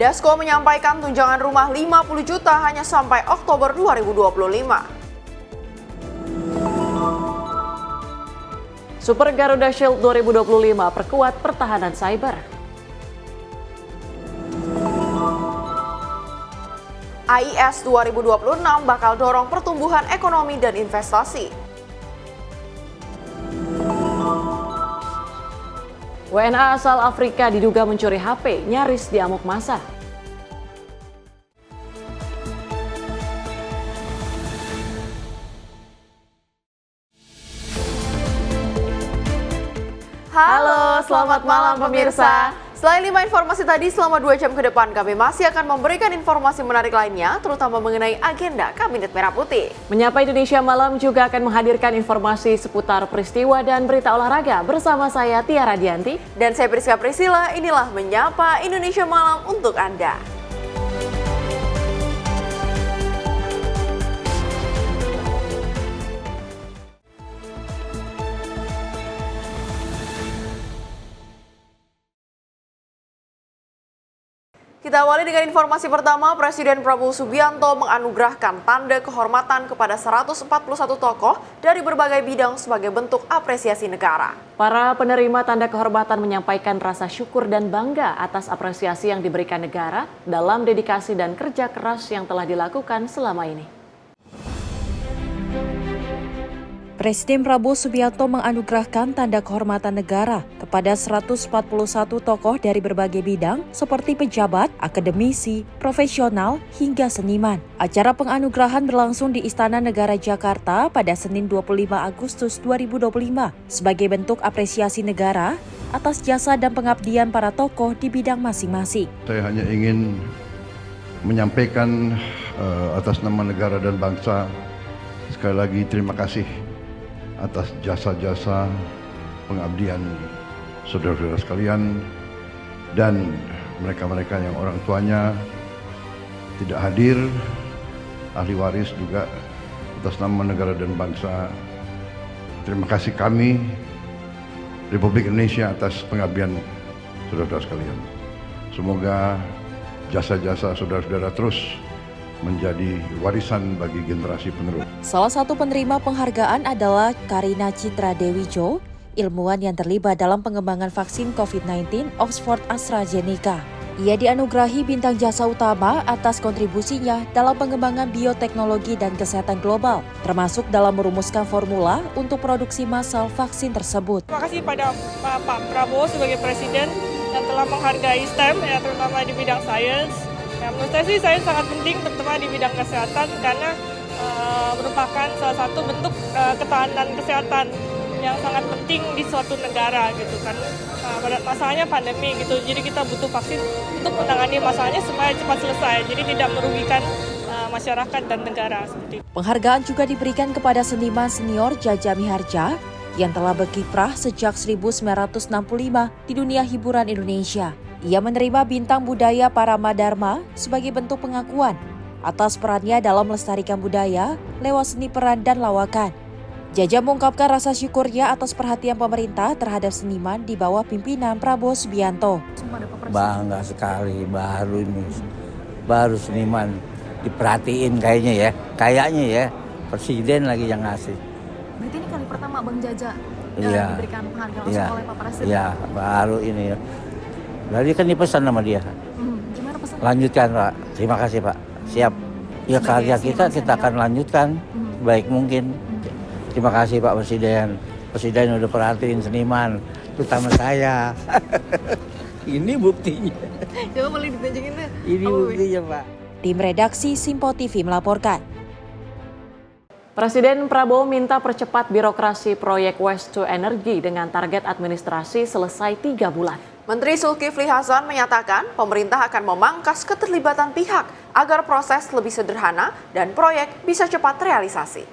Dasko menyampaikan tunjangan rumah 50 juta hanya sampai Oktober 2025. Super Garuda Shield 2025 perkuat pertahanan cyber. AIS 2026 bakal dorong pertumbuhan ekonomi dan investasi. WNA asal Afrika diduga mencuri HP, nyaris diamuk massa. Halo, selamat malam pemirsa. Selain 5 informasi tadi, selama 2 jam ke depan kami masih akan memberikan informasi menarik lainnya, terutama mengenai agenda Kabinet Merah Putih. Menyapa Indonesia Malam juga akan menghadirkan informasi seputar peristiwa dan berita olahraga bersama saya Tiara Dianti. Dan saya Priska Priscilla, inilah Menyapa Indonesia Malam untuk Anda. Kita awali dengan informasi pertama, Presiden Prabowo Subianto menganugerahkan tanda kehormatan kepada 141 tokoh dari berbagai bidang sebagai bentuk apresiasi negara. Para penerima tanda kehormatan menyampaikan rasa syukur dan bangga atas apresiasi yang diberikan negara dalam dedikasi dan kerja keras yang telah dilakukan selama ini. Presiden Prabowo Subianto menganugerahkan tanda kehormatan negara kepada 141 tokoh dari berbagai bidang seperti pejabat, akademisi, profesional, hingga seniman. Acara penganugerahan berlangsung di Istana Negara Jakarta pada Senin 25 Agustus 2025 sebagai bentuk apresiasi negara atas jasa dan pengabdian para tokoh di bidang masing-masing. Saya hanya ingin menyampaikan atas nama negara dan bangsa sekali lagi terima kasih atas jasa-jasa pengabdian saudara-saudara sekalian dan mereka-mereka yang orang tuanya tidak hadir, ahli waris juga atas nama negara dan bangsa. Terima kasih kami, Republik Indonesia atas pengabdian saudara-saudara sekalian. Semoga jasa-jasa saudara-saudara terus menjadi warisan bagi generasi penerus. Salah satu penerima penghargaan adalah Karina Citra Dewi Jo, ilmuwan yang terlibat dalam pengembangan vaksin COVID-19 Oxford AstraZeneca. Ia dianugerahi bintang jasa utama atas kontribusinya dalam pengembangan bioteknologi dan kesehatan global, termasuk dalam merumuskan formula untuk produksi massal vaksin tersebut. Terima kasih pada Pak Prabowo sebagai Presiden yang telah menghargai STEM, ya, terutama di bidang sains. Ya, menurut saya sih sains sangat penting, terutama di bidang kesehatan, karena merupakan salah satu bentuk ketahanan kesehatan yang sangat penting di suatu negara gitu kan. Masalahnya pandemi gitu, jadi kita butuh vaksin untuk menangani masalahnya supaya cepat selesai, jadi tidak merugikan masyarakat dan negara seperti itu. Penghargaan juga diberikan kepada seniman senior Jaja Miharja yang telah berkiprah sejak 1965 di dunia hiburan Indonesia. Ia menerima bintang budaya Parama Dharma sebagai bentuk pengakuan atas perannya dalam melestarikan budaya lewat seni peran dan lawakan. Jaja mengungkapkan rasa syukurnya atas perhatian pemerintah terhadap seniman di bawah pimpinan Prabowo Subianto. Bangga sekali, baru seniman diperhatiin kayaknya ya, Presiden lagi yang ngasih. Berarti ini kali pertama Bang Jaja diberikan penghargaan langsung oleh Pak Presiden? Iya, baru ini. Berarti kan dipesan sama dia. Gimana pesan? Lanjutkan Pak, terima kasih Pak, siap. Ya karya kita akan lanjutkan baik mungkin. Terima kasih Pak Presiden. Presiden udah perhatiin seniman, terutama saya. Ini buktinya. Coba boleh ditunjukin deh. Ini buktinya Pak. Tim redaksi Simpo TV melaporkan. Presiden Prabowo minta percepat birokrasi proyek Waste to Energy dengan target administrasi selesai 3 bulan. Menteri Zulkifli Hasan menyatakan pemerintah akan memangkas keterlibatan pihak agar proses lebih sederhana dan proyek bisa cepat realisasi.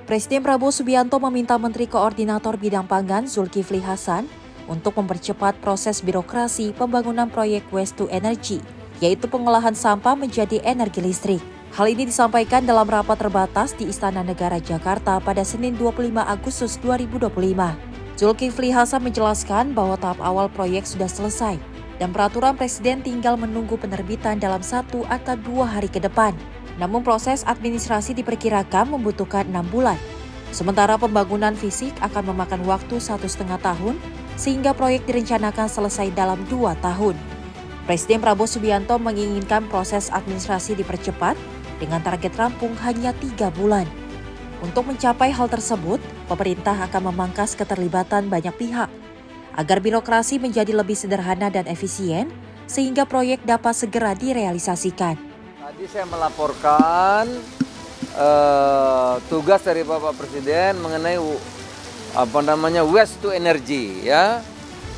Presiden Prabowo Subianto meminta Menteri Koordinator Bidang Pangan Zulkifli Hasan untuk mempercepat proses birokrasi pembangunan proyek Waste to Energy, yaitu pengolahan sampah menjadi energi listrik. Hal ini disampaikan dalam rapat terbatas di Istana Negara Jakarta pada Senin 25 Agustus 2025. Zulkifli Hasan menjelaskan bahwa tahap awal proyek sudah selesai dan peraturan Presiden tinggal menunggu penerbitan dalam 1 atau 2 hari ke depan. Namun proses administrasi diperkirakan membutuhkan 6 bulan. Sementara pembangunan fisik akan memakan waktu 1,5 tahun, sehingga proyek direncanakan selesai dalam 2 tahun. Presiden Prabowo Subianto menginginkan proses administrasi dipercepat dengan target rampung hanya 3 bulan. Untuk mencapai hal tersebut, pemerintah akan memangkas keterlibatan banyak pihak agar birokrasi menjadi lebih sederhana dan efisien, sehingga proyek dapat segera direalisasikan. Tadi saya melaporkan tugas dari Bapak Presiden mengenai waste to energy, ya,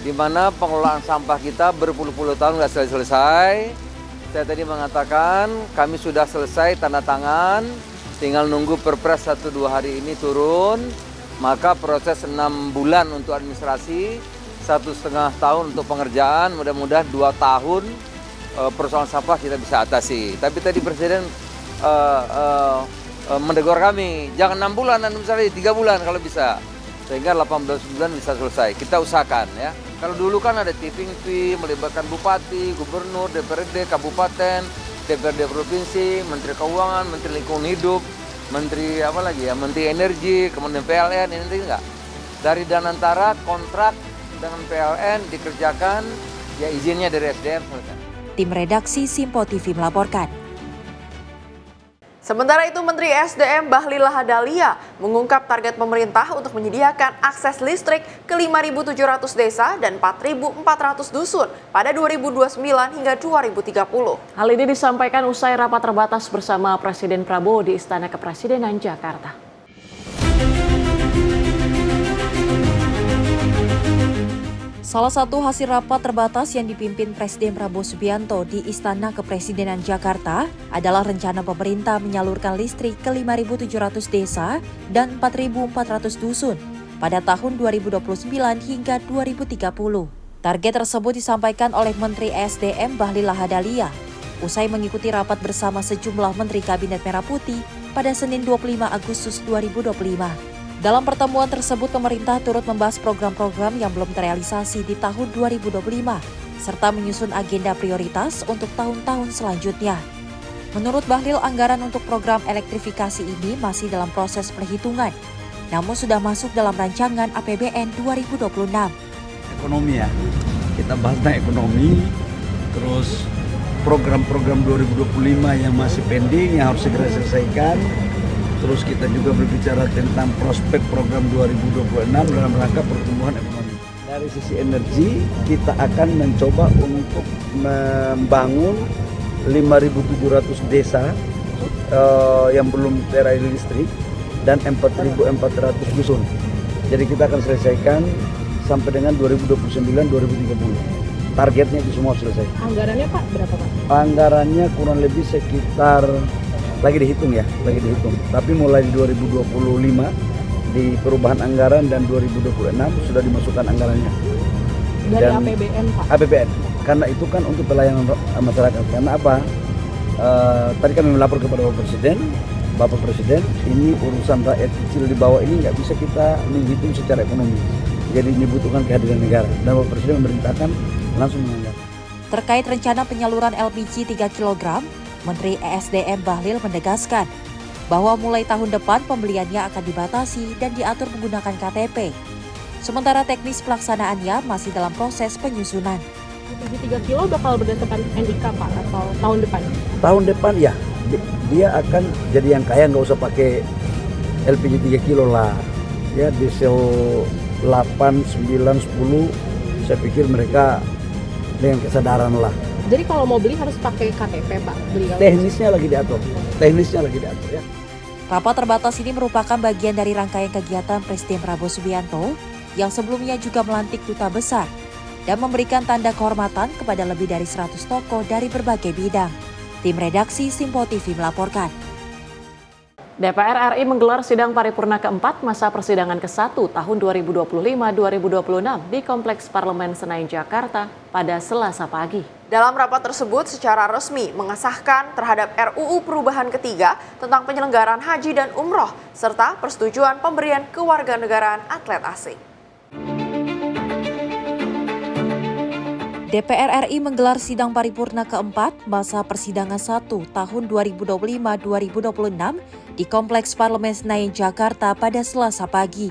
di mana pengelolaan sampah kita berpuluh-puluh tahun nggak selesai. Saya tadi mengatakan kami sudah selesai tanda tangan, tinggal nunggu Perpres 1-2 hari ini turun, maka proses 6 bulan untuk administrasi, 1,5 tahun untuk pengerjaan, mudah-mudahan 2 tahun persoalan sampah kita bisa atasi. Tapi tadi Presiden menegur kami, jangan 6 bulan, administrasi 3 bulan kalau bisa, sehingga 18 bulan bisa selesai. Kita usahakan, ya. Kalau dulu kan ada tipping fee, melibatkan bupati, gubernur, DPRD, kabupaten, DPRD provinsi, Menteri Keuangan, Menteri Lingkungan Hidup, Menteri apa lagi ya, Menteri Energi, kemudian PLN, ini enggak. Dari Danantara kontrak dengan PLN dikerjakan, ya izinnya dari SDM selesai. Tim redaksi Simpo TV melaporkan. Sementara itu, Menteri SDM Bahlil Lahadalia mengungkap target pemerintah untuk menyediakan akses listrik ke 5.700 desa dan 4.400 dusun pada 2029 hingga 2030. Hal ini disampaikan usai rapat terbatas bersama Presiden Prabowo di Istana Kepresidenan Jakarta. Salah satu hasil rapat terbatas yang dipimpin Presiden Prabowo Subianto di Istana Kepresidenan Jakarta adalah rencana pemerintah menyalurkan listrik ke 5.700 desa dan 4.400 dusun pada tahun 2029 hingga 2030. Target tersebut disampaikan oleh Menteri SDM Bahlil Lahadalia usai mengikuti rapat bersama sejumlah Menteri Kabinet Merah Putih pada Senin 25 Agustus 2025. Dalam pertemuan tersebut, pemerintah turut membahas program-program yang belum terrealisasi di tahun 2025, serta menyusun agenda prioritas untuk tahun-tahun selanjutnya. Menurut Bahlil, anggaran untuk program elektrifikasi ini masih dalam proses perhitungan, namun sudah masuk dalam rancangan APBN 2026. Ekonomi ya, kita bahas tentang ekonomi, terus program-program 2025 yang masih pending yang harus segera diselesaikan. Terus kita juga berbicara tentang prospek program 2026 dalam rangka pertumbuhan ekonomi. Dari sisi energi, kita akan mencoba untuk membangun 5.700 desa yang belum terair listrik dan 4.400 dusun. Jadi kita akan selesaikan sampai dengan 2029-2030. Targetnya itu semua selesai. Anggarannya Pak berapa Pak? Anggarannya kurang lebih sekitar lagi dihitung. Tapi mulai di 2025 di perubahan anggaran dan 2026 sudah dimasukkan anggarannya. Dari APBN Pak? APBN, karena itu kan untuk pelayanan masyarakat. Karena apa? Tadi kami melapor kepada Bapak Presiden, ini urusan rakyat kecil di bawah ini nggak bisa kita menghitung secara ekonomi. Jadi dibutuhkan kehadiran negara. Dan Bapak Presiden memerintahkan langsung menganggarkan. Terkait rencana penyaluran LPG 3 kg, Menteri ESDM Bahlil menegaskan bahwa mulai tahun depan pembeliannya akan dibatasi dan diatur menggunakan KTP. Sementara teknis pelaksanaannya masih dalam proses penyusunan. LPG 3 kilo bakal berdasarkan NIK Pak atau tahun depan? Tahun depan ya, dia akan jadi yang kaya, nggak usah pakai LPG 3 kilo lah. Ya diesel 8, 9, 10, saya pikir mereka dengan kesadaran lah. Jadi kalau mau beli harus pakai KTP Pak? Teknisnya lagi diatur ya. Rapat terbatas ini merupakan bagian dari rangkaian kegiatan Presiden Prabowo Subianto yang sebelumnya juga melantik duta besar dan memberikan tanda kehormatan kepada lebih dari 100 tokoh dari berbagai bidang. Tim redaksi Simpo TV melaporkan. DPR RI menggelar sidang paripurna keempat masa persidangan ke-1 tahun 2025-2026 di Kompleks Parlemen Senayan, Jakarta pada Selasa pagi. Dalam rapat tersebut secara resmi mengesahkan terhadap RUU perubahan ketiga tentang penyelenggaraan haji dan umroh serta persetujuan pemberian kewarganegaraan atlet asing. DPR RI menggelar sidang paripurna keempat masa persidangan 1 tahun 2025-2026 di Kompleks Parlemen Senayan, Jakarta pada Selasa pagi.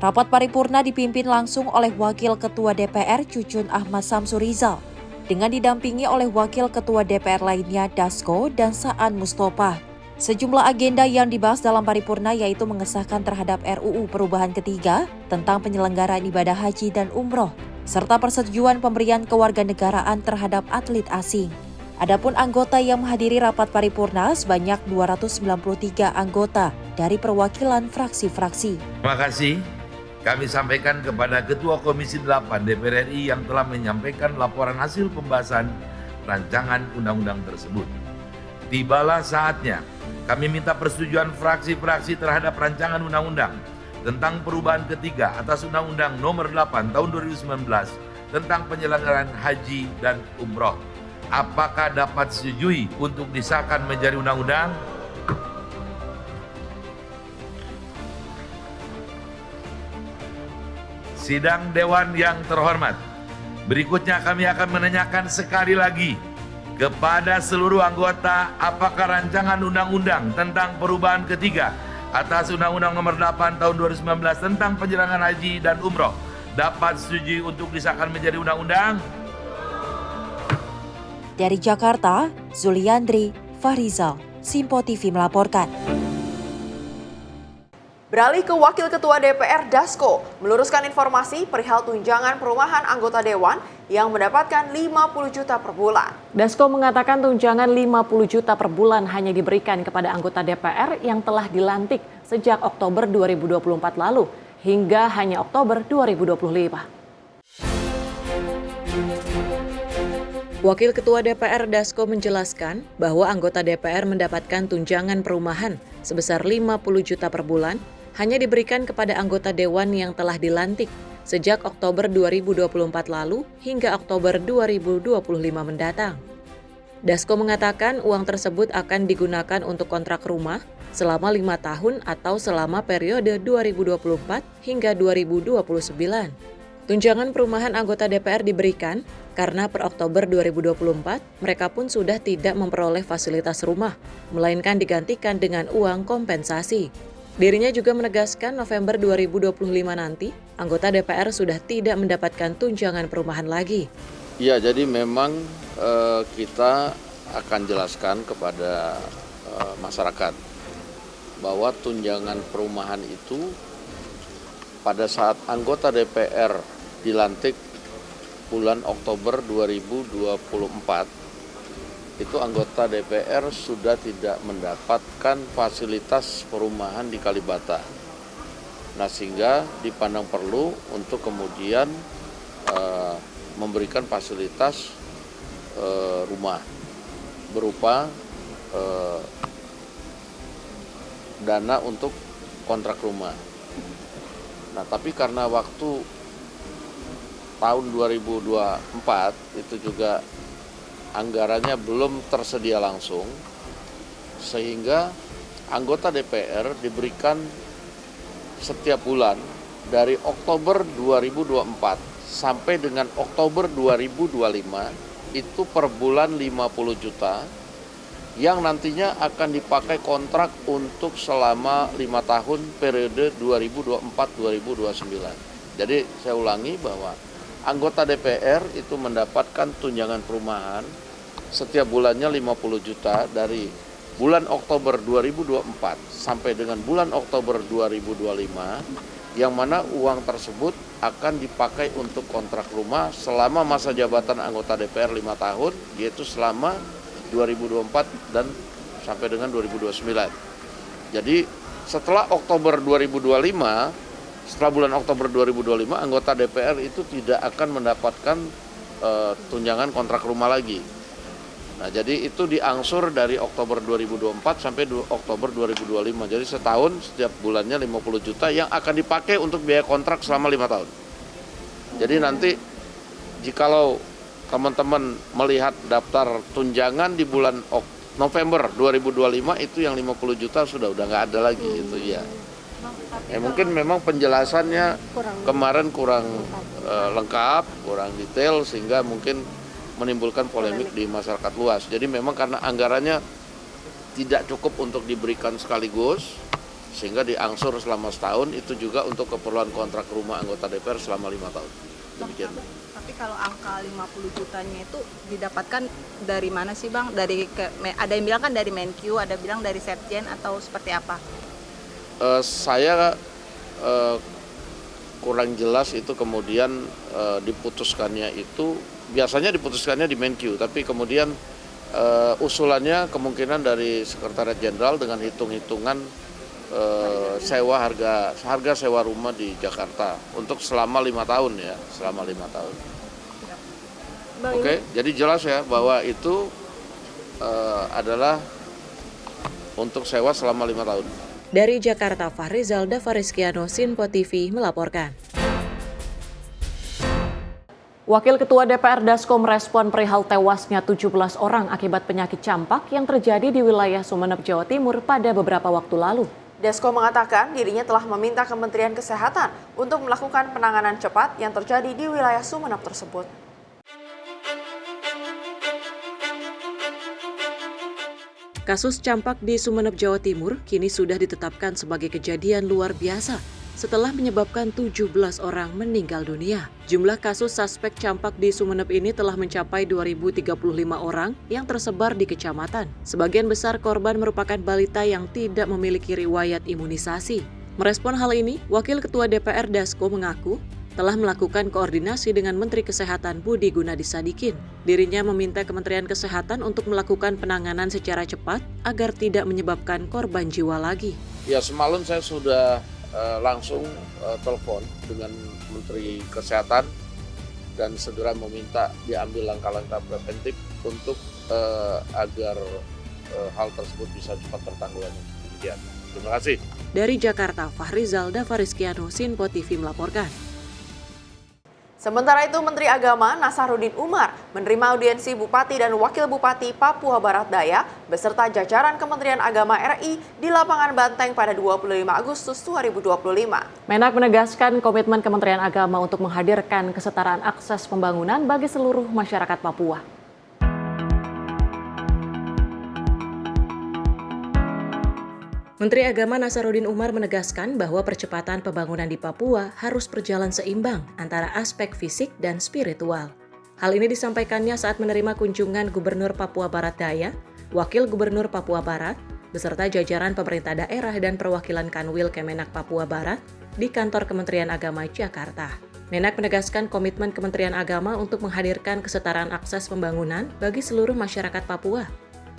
Rapat paripurna dipimpin langsung oleh Wakil Ketua DPR Cucun Ahmad Samsurizal dengan didampingi oleh Wakil Ketua DPR lainnya Dasko dan Saan Mustofa. Sejumlah agenda yang dibahas dalam paripurna yaitu mengesahkan terhadap RUU perubahan ketiga tentang penyelenggaraan ibadah haji dan umroh, serta persetujuan pemberian kewarganegaraan terhadap atlet asing. Adapun anggota yang menghadiri rapat paripurna sebanyak 293 anggota dari perwakilan fraksi-fraksi. Terima kasih kami sampaikan kepada Ketua Komisi 8 DPR RI yang telah menyampaikan laporan hasil pembahasan rancangan undang-undang tersebut. Tibalah saatnya kami minta persetujuan fraksi-fraksi terhadap rancangan undang-undang tentang perubahan ketiga atas Undang-Undang Nomor 8 Tahun 2019 tentang penyelenggaraan haji dan umroh. Apakah dapat disetujui untuk disahkan menjadi undang-undang? Sidang Dewan yang terhormat, berikutnya kami akan menanyakan sekali lagi kepada seluruh anggota apakah rancangan undang-undang tentang perubahan ketiga atas Undang-Undang Nomor 8 Tahun 2019 tentang penyelenggaraan haji dan umroh dapat disetujui untuk disahkan menjadi undang-undang? Dari Jakarta, Zuliandri Fahrizal, Simpo TV melaporkan. Beralih ke Wakil Ketua DPR Dasko, meluruskan informasi perihal tunjangan perumahan anggota Dewan yang mendapatkan 50 juta per bulan. Dasko mengatakan tunjangan 50 juta per bulan hanya diberikan kepada anggota DPR yang telah dilantik sejak Oktober 2024 lalu hingga hanya Oktober 2025. Wakil Ketua DPR Dasko menjelaskan bahwa anggota DPR mendapatkan tunjangan perumahan sebesar 50 juta per bulan hanya diberikan kepada anggota Dewan yang telah dilantik sejak Oktober 2024 lalu hingga Oktober 2025 mendatang. Dasko mengatakan uang tersebut akan digunakan untuk kontrak rumah selama 5 tahun atau selama periode 2024 hingga 2029. Tunjangan perumahan anggota DPR diberikan karena per Oktober 2024 mereka pun sudah tidak memperoleh fasilitas rumah, melainkan digantikan dengan uang kompensasi. Dirinya juga menegaskan November 2025 nanti, anggota DPR sudah tidak mendapatkan tunjangan perumahan lagi. Ya, jadi memang kita akan jelaskan kepada masyarakat bahwa tunjangan perumahan itu pada saat anggota DPR dilantik bulan Oktober 2024, itu anggota DPR sudah tidak mendapatkan fasilitas perumahan di Kalibata. Nah, sehingga dipandang perlu untuk kemudian memberikan fasilitas rumah berupa dana untuk kontrak rumah. Nah, tapi karena waktu tahun 2024 itu juga anggarannya belum tersedia langsung, sehingga anggota DPR diberikan setiap bulan dari Oktober 2024 sampai dengan Oktober 2025 itu per bulan 50 juta yang nantinya akan dipakai kontrak untuk selama 5 tahun periode 2024-2029. Jadi saya ulangi bahwa anggota DPR itu mendapatkan tunjangan perumahan setiap bulannya 50 juta dari bulan Oktober 2024 sampai dengan bulan Oktober 2025, yang mana uang tersebut akan dipakai untuk kontrak rumah selama masa jabatan anggota DPR 5 tahun, yaitu selama 2024 dan sampai dengan 2029. Jadi setelah Oktober 2025, setelah bulan Oktober 2025, anggota DPR itu tidak akan mendapatkan tunjangan kontrak rumah lagi. Nah, jadi itu diangsur dari Oktober 2024 sampai Oktober 2025. Jadi setahun setiap bulannya 50 juta yang akan dipakai untuk biaya kontrak selama 5 tahun. Jadi nanti jikalau teman-teman melihat daftar tunjangan di bulan November 2025 itu yang 50 juta sudah nggak ada lagi itu ya. Mungkin memang penjelasannya kemarin kurang lengkap, kurang detail sehingga mungkin menimbulkan polemik di masyarakat luas. Jadi memang karena anggarannya tidak cukup untuk diberikan sekaligus, sehingga diangsur selama setahun, itu juga untuk keperluan kontrak rumah anggota DPR selama 5 tahun. Demikian. Tapi kalau angka 50 jutanya itu didapatkan dari mana sih Bang? Ada yang bilang kan dari Menkyu, ada bilang dari Setjen atau seperti apa? Saya kurang jelas itu kemudian diputuskannya itu, biasanya diputuskannya di Menkyu, tapi kemudian usulannya kemungkinan dari Sekretariat Jenderal dengan hitung-hitungan sewa harga sewa rumah di Jakarta untuk selama 5 tahun ya, selama 5 tahun. Oke, jadi jelas ya bahwa itu adalah untuk sewa selama 5 tahun. Dari Jakarta, Fahrizal Davariskiano, Sinpo TV melaporkan. Wakil Ketua DPR Dasko merespon perihal tewasnya 17 orang akibat penyakit campak yang terjadi di wilayah Sumeneb, Jawa Timur pada beberapa waktu lalu. Dasko mengatakan dirinya telah meminta Kementerian Kesehatan untuk melakukan penanganan cepat yang terjadi di wilayah Sumeneb tersebut. Kasus campak di Sumeneb, Jawa Timur kini sudah ditetapkan sebagai kejadian luar biasa setelah menyebabkan 17 orang meninggal dunia. Jumlah kasus suspek campak di Sumeneb ini telah mencapai 2.035 orang yang tersebar di kecamatan. Sebagian besar korban merupakan balita yang tidak memiliki riwayat imunisasi. Merespon hal ini, Wakil Ketua DPR Dasko mengaku telah melakukan koordinasi dengan Menteri Kesehatan Budi Gunadi Sadikin. Dirinya meminta Kementerian Kesehatan untuk melakukan penanganan secara cepat agar tidak menyebabkan korban jiwa lagi. Ya, semalam saya sudah langsung telepon dengan Menteri Kesehatan dan segera meminta diambil langkah-langkah preventif untuk agar hal tersebut bisa cepat tertanggulangi. Ya, terima kasih. Dari Jakarta, Fahrizal Davariskiano, Sinpo TV melaporkan. Sementara itu, Menteri Agama Nasaruddin Umar menerima audiensi Bupati dan Wakil Bupati Papua Barat Daya beserta jajaran Kementerian Agama RI di lapangan Banteng pada 25 Agustus 2025. Menak menegaskan komitmen Kementerian Agama untuk menghadirkan kesetaraan akses pembangunan bagi seluruh masyarakat Papua. Menteri Agama Nasaruddin Umar menegaskan bahwa percepatan pembangunan di Papua harus berjalan seimbang antara aspek fisik dan spiritual. Hal ini disampaikannya saat menerima kunjungan Gubernur Papua Barat Daya, Wakil Gubernur Papua Barat, beserta jajaran pemerintah daerah dan perwakilan Kanwil Kemenak Papua Barat di kantor Kementerian Agama Jakarta. Menak menegaskan komitmen Kementerian Agama untuk menghadirkan kesetaraan akses pembangunan bagi seluruh masyarakat Papua,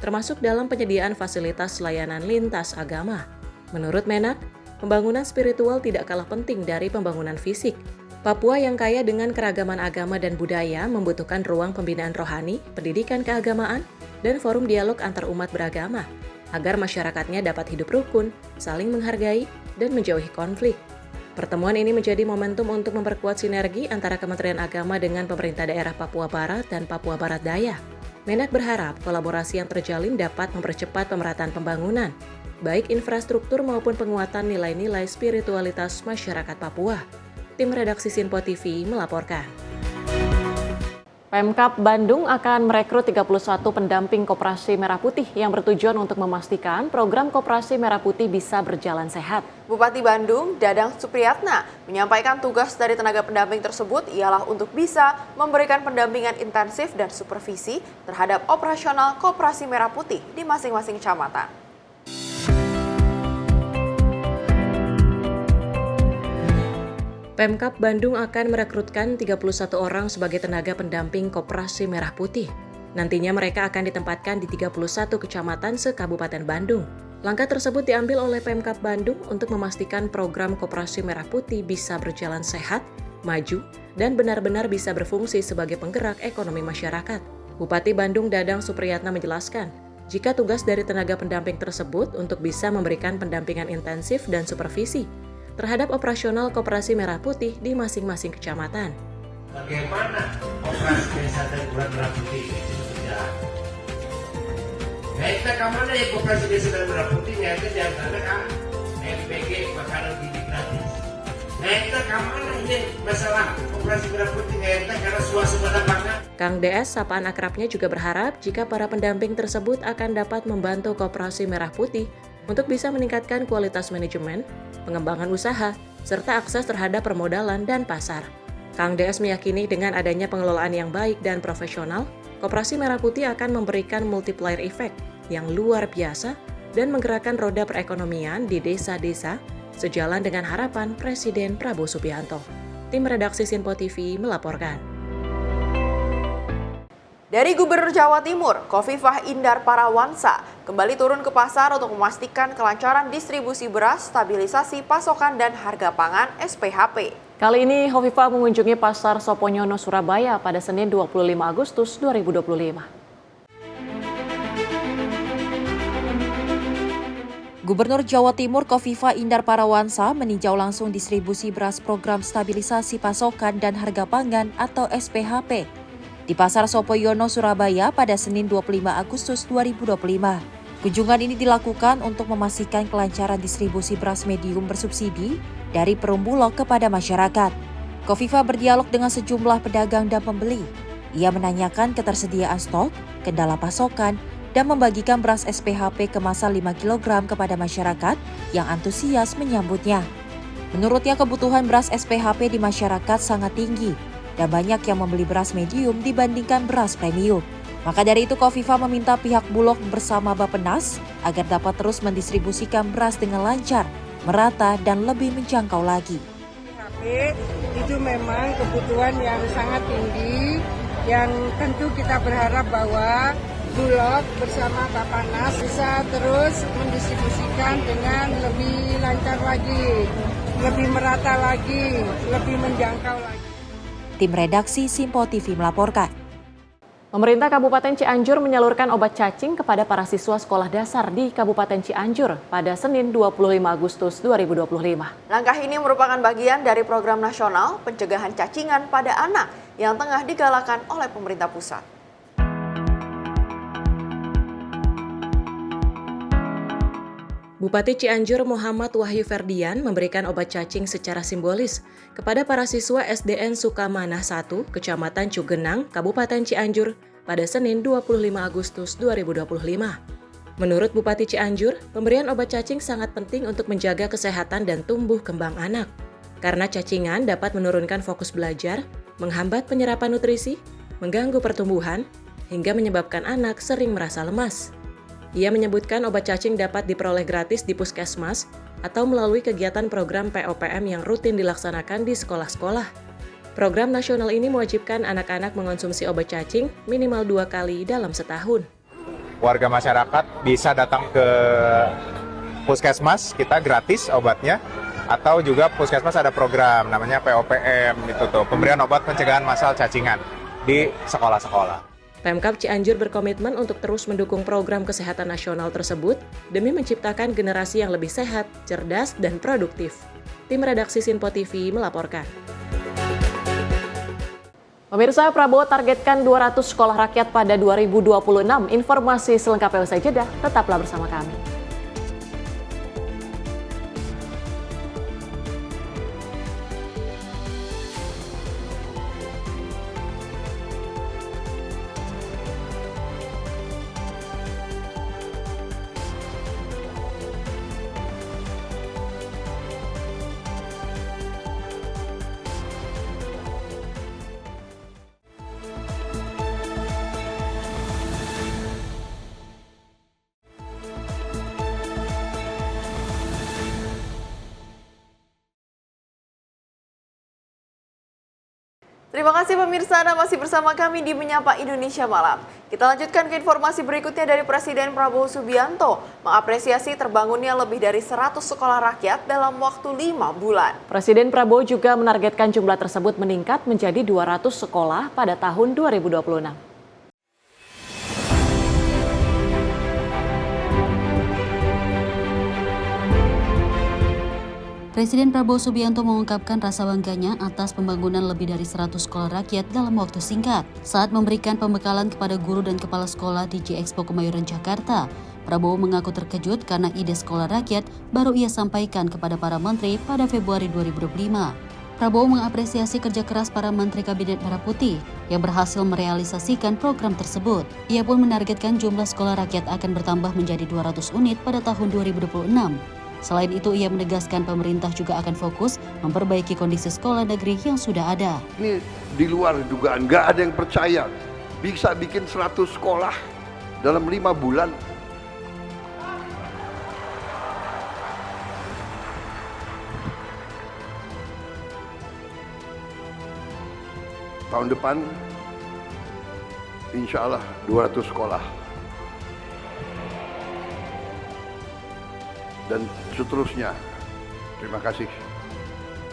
termasuk dalam penyediaan fasilitas layanan lintas agama. Menurut Menak, pembangunan spiritual tidak kalah penting dari pembangunan fisik. Papua yang kaya dengan keragaman agama dan budaya membutuhkan ruang pembinaan rohani, pendidikan keagamaan, dan forum dialog antar umat beragama, agar masyarakatnya dapat hidup rukun, saling menghargai, dan menjauhi konflik. Pertemuan ini menjadi momentum untuk memperkuat sinergi antara Kementerian Agama dengan pemerintah daerah Papua Barat dan Papua Barat Daya. Menak berharap kolaborasi yang terjalin dapat mempercepat pemerataan pembangunan, baik infrastruktur maupun penguatan nilai-nilai spiritualitas masyarakat Papua. Tim redaksi Sinpo TV melaporkan. Pemkab Bandung akan merekrut 31 pendamping Koperasi Merah Putih yang bertujuan untuk memastikan program Koperasi Merah Putih bisa berjalan sehat. Bupati Bandung, Dadang Supriyatna, menyampaikan tugas dari tenaga pendamping tersebut ialah untuk bisa memberikan pendampingan intensif dan supervisi terhadap operasional Koperasi Merah Putih di masing-masing kecamatan. Pemkab Bandung akan merekrutkan 31 orang sebagai tenaga pendamping Koperasi Merah Putih. Nantinya mereka akan ditempatkan di 31 kecamatan se-Kabupaten Bandung. Langkah tersebut diambil oleh Pemkab Bandung untuk memastikan program Koperasi Merah Putih bisa berjalan sehat, maju, dan benar-benar bisa berfungsi sebagai penggerak ekonomi masyarakat. Bupati Bandung Dadang Supriyatna menjelaskan, jika tugas dari tenaga pendamping tersebut untuk bisa memberikan pendampingan intensif dan supervisi terhadap operasional Koperasi Merah Putih di masing-masing kecamatan. Bagaimana operasi desa dan Merah Putih itu berjalan? Kita kemana ya Koperasi Desa dan Merah Putih? Ya itu jangan MPG makanan nasi merah putih nggak enak karena suasana makan. Kang DS, sapaan akrabnya, juga berharap jika para pendamping tersebut akan dapat membantu Koperasi Merah Putih untuk bisa meningkatkan kualitas manajemen, pengembangan usaha, serta akses terhadap permodalan dan pasar. Kang DS meyakini dengan adanya pengelolaan yang baik dan profesional, Koperasi Merah Putih akan memberikan multiplier effect yang luar biasa dan menggerakkan roda perekonomian di desa-desa sejalan dengan harapan Presiden Prabowo Subianto. Tim redaksi Sinpo TV melaporkan. Dari Gubernur Jawa Timur, Khofifah Indar Parawansa kembali turun ke pasar untuk memastikan kelancaran distribusi beras, stabilisasi pasokan dan harga pangan SPHP. Kali ini Khofifah mengunjungi Pasar Soponyono, Surabaya pada Senin 25 Agustus 2025. Gubernur Jawa Timur Khofifah Indar Parawansa meninjau langsung distribusi beras program stabilisasi pasokan dan harga pangan atau SPHP di Pasar Soponyono, Surabaya pada Senin 25 Agustus 2025. Kunjungan ini dilakukan untuk memastikan kelancaran distribusi beras medium bersubsidi dari Perum Bulog kepada masyarakat. Khofifah berdialog dengan sejumlah pedagang dan pembeli. Ia menanyakan ketersediaan stok, kendala pasokan, dan membagikan beras SPHP kemasan 5 kg kepada masyarakat yang antusias menyambutnya. Menurutnya kebutuhan beras SPHP di masyarakat sangat tinggi dan banyak yang membeli beras medium dibandingkan beras premium. Maka dari itu Khofifah meminta pihak Bulog bersama Bappenas agar dapat terus mendistribusikan beras dengan lancar, merata, dan lebih menjangkau lagi. SPHP itu memang kebutuhan yang sangat tinggi, yang tentu kita berharap bahwa Bulog bersama Bappenas bisa terus mendistribusikan dengan lebih lancar lagi, lebih merata lagi, lebih menjangkau lagi. Tim redaksi Sinpo TV melaporkan. Pemerintah Kabupaten Cianjur menyalurkan obat cacing kepada para siswa sekolah dasar di Kabupaten Cianjur pada Senin 25 Agustus 2025. Langkah ini merupakan bagian dari program nasional pencegahan cacingan pada anak yang tengah digalakan oleh pemerintah pusat. Bupati Cianjur Muhammad Wahyu Ferdian memberikan obat cacing secara simbolis kepada para siswa SDN Sukamanah 1, Kecamatan Cugenang, Kabupaten Cianjur pada Senin 25 Agustus 2025. Menurut Bupati Cianjur, pemberian obat cacing sangat penting untuk menjaga kesehatan dan tumbuh kembang anak. Karena cacingan dapat menurunkan fokus belajar, menghambat penyerapan nutrisi, mengganggu pertumbuhan, hingga menyebabkan anak sering merasa lemas. Ia menyebutkan obat cacing dapat diperoleh gratis di puskesmas atau melalui kegiatan program POPM yang rutin dilaksanakan di sekolah-sekolah. Program nasional ini mewajibkan anak-anak mengonsumsi obat cacing minimal 2 kali dalam setahun. Warga masyarakat bisa datang ke puskesmas, kita gratis obatnya, atau juga puskesmas ada program namanya POPM, itu tuh, pemberian obat pencegahan massal cacingan di sekolah-sekolah. Pemkab Cianjur berkomitmen untuk terus mendukung program kesehatan nasional tersebut demi menciptakan generasi yang lebih sehat, cerdas, dan produktif. Tim redaksi Sinpo TV melaporkan. Pemirsa, Prabowo targetkan 200 sekolah rakyat pada 2026. Informasi selengkapnya usai jeda, tetaplah bersama kami. Terima kasih pemirsa, Anda masih bersama kami di Menyapa Indonesia Malam. Kita lanjutkan ke informasi berikutnya dari Presiden Prabowo Subianto mengapresiasi terbangunnya lebih dari 100 sekolah rakyat dalam waktu 5 bulan. Presiden Prabowo juga menargetkan jumlah tersebut meningkat menjadi 200 sekolah pada tahun 2026. Presiden Prabowo Subianto mengungkapkan rasa bangganya atas pembangunan lebih dari 100 sekolah rakyat dalam waktu singkat. Saat memberikan pembekalan kepada guru dan kepala sekolah di J-Expo Kemayoran, Jakarta, Prabowo mengaku terkejut karena ide sekolah rakyat baru ia sampaikan kepada para menteri pada Februari 2025. Prabowo mengapresiasi kerja keras para Menteri Kabinet Merah Putih yang berhasil merealisasikan program tersebut. Ia pun menargetkan jumlah sekolah rakyat akan bertambah menjadi 200 unit pada tahun 2026. Selain itu, ia menegaskan pemerintah juga akan fokus memperbaiki kondisi sekolah negeri yang sudah ada. Ini di luar dugaan, nggak ada yang percaya bisa bikin 100 sekolah dalam 5 bulan. Tahun depan, insya Allah 200 sekolah. Dan seterusnya, terima kasih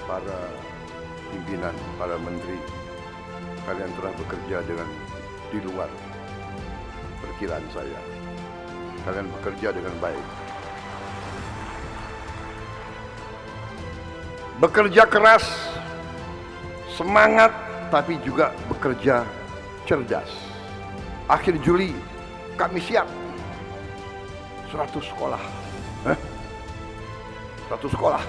para pimpinan, para menteri. Kalian telah bekerja di luar perkiraan saya. Kalian bekerja dengan baik. Bekerja keras, semangat, tapi juga bekerja cerdas. Akhir Juli kami siap 100 sekolah. 100 sekolah.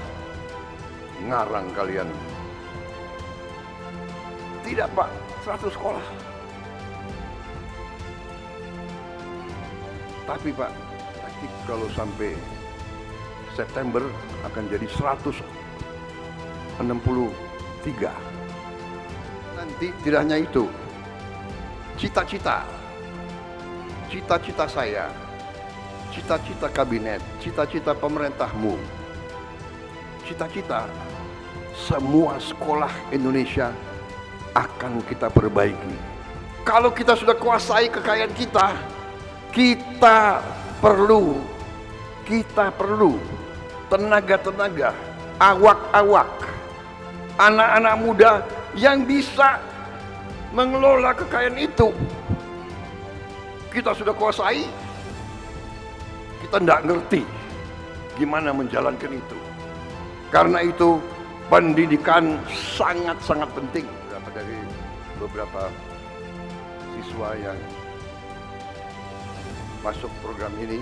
Ngarang kalian. Tidak Pak, 100 sekolah. Tapi Pak, nanti kalau sampai September akan jadi 163. Nanti tidak hanya itu, cita-cita saya, cita-cita kabinet, cita-cita pemerintahmu, cita-cita semua sekolah Indonesia akan kita perbaiki. Kalau kita sudah kuasai kekayaan kita perlu tenaga-tenaga, awak-awak, anak-anak muda yang bisa mengelola kekayaan itu. Kita sudah kuasai, kita tidak ngerti gimana menjalankan itu. Karena itu pendidikan sangat-sangat penting. Dari beberapa siswa yang masuk program ini,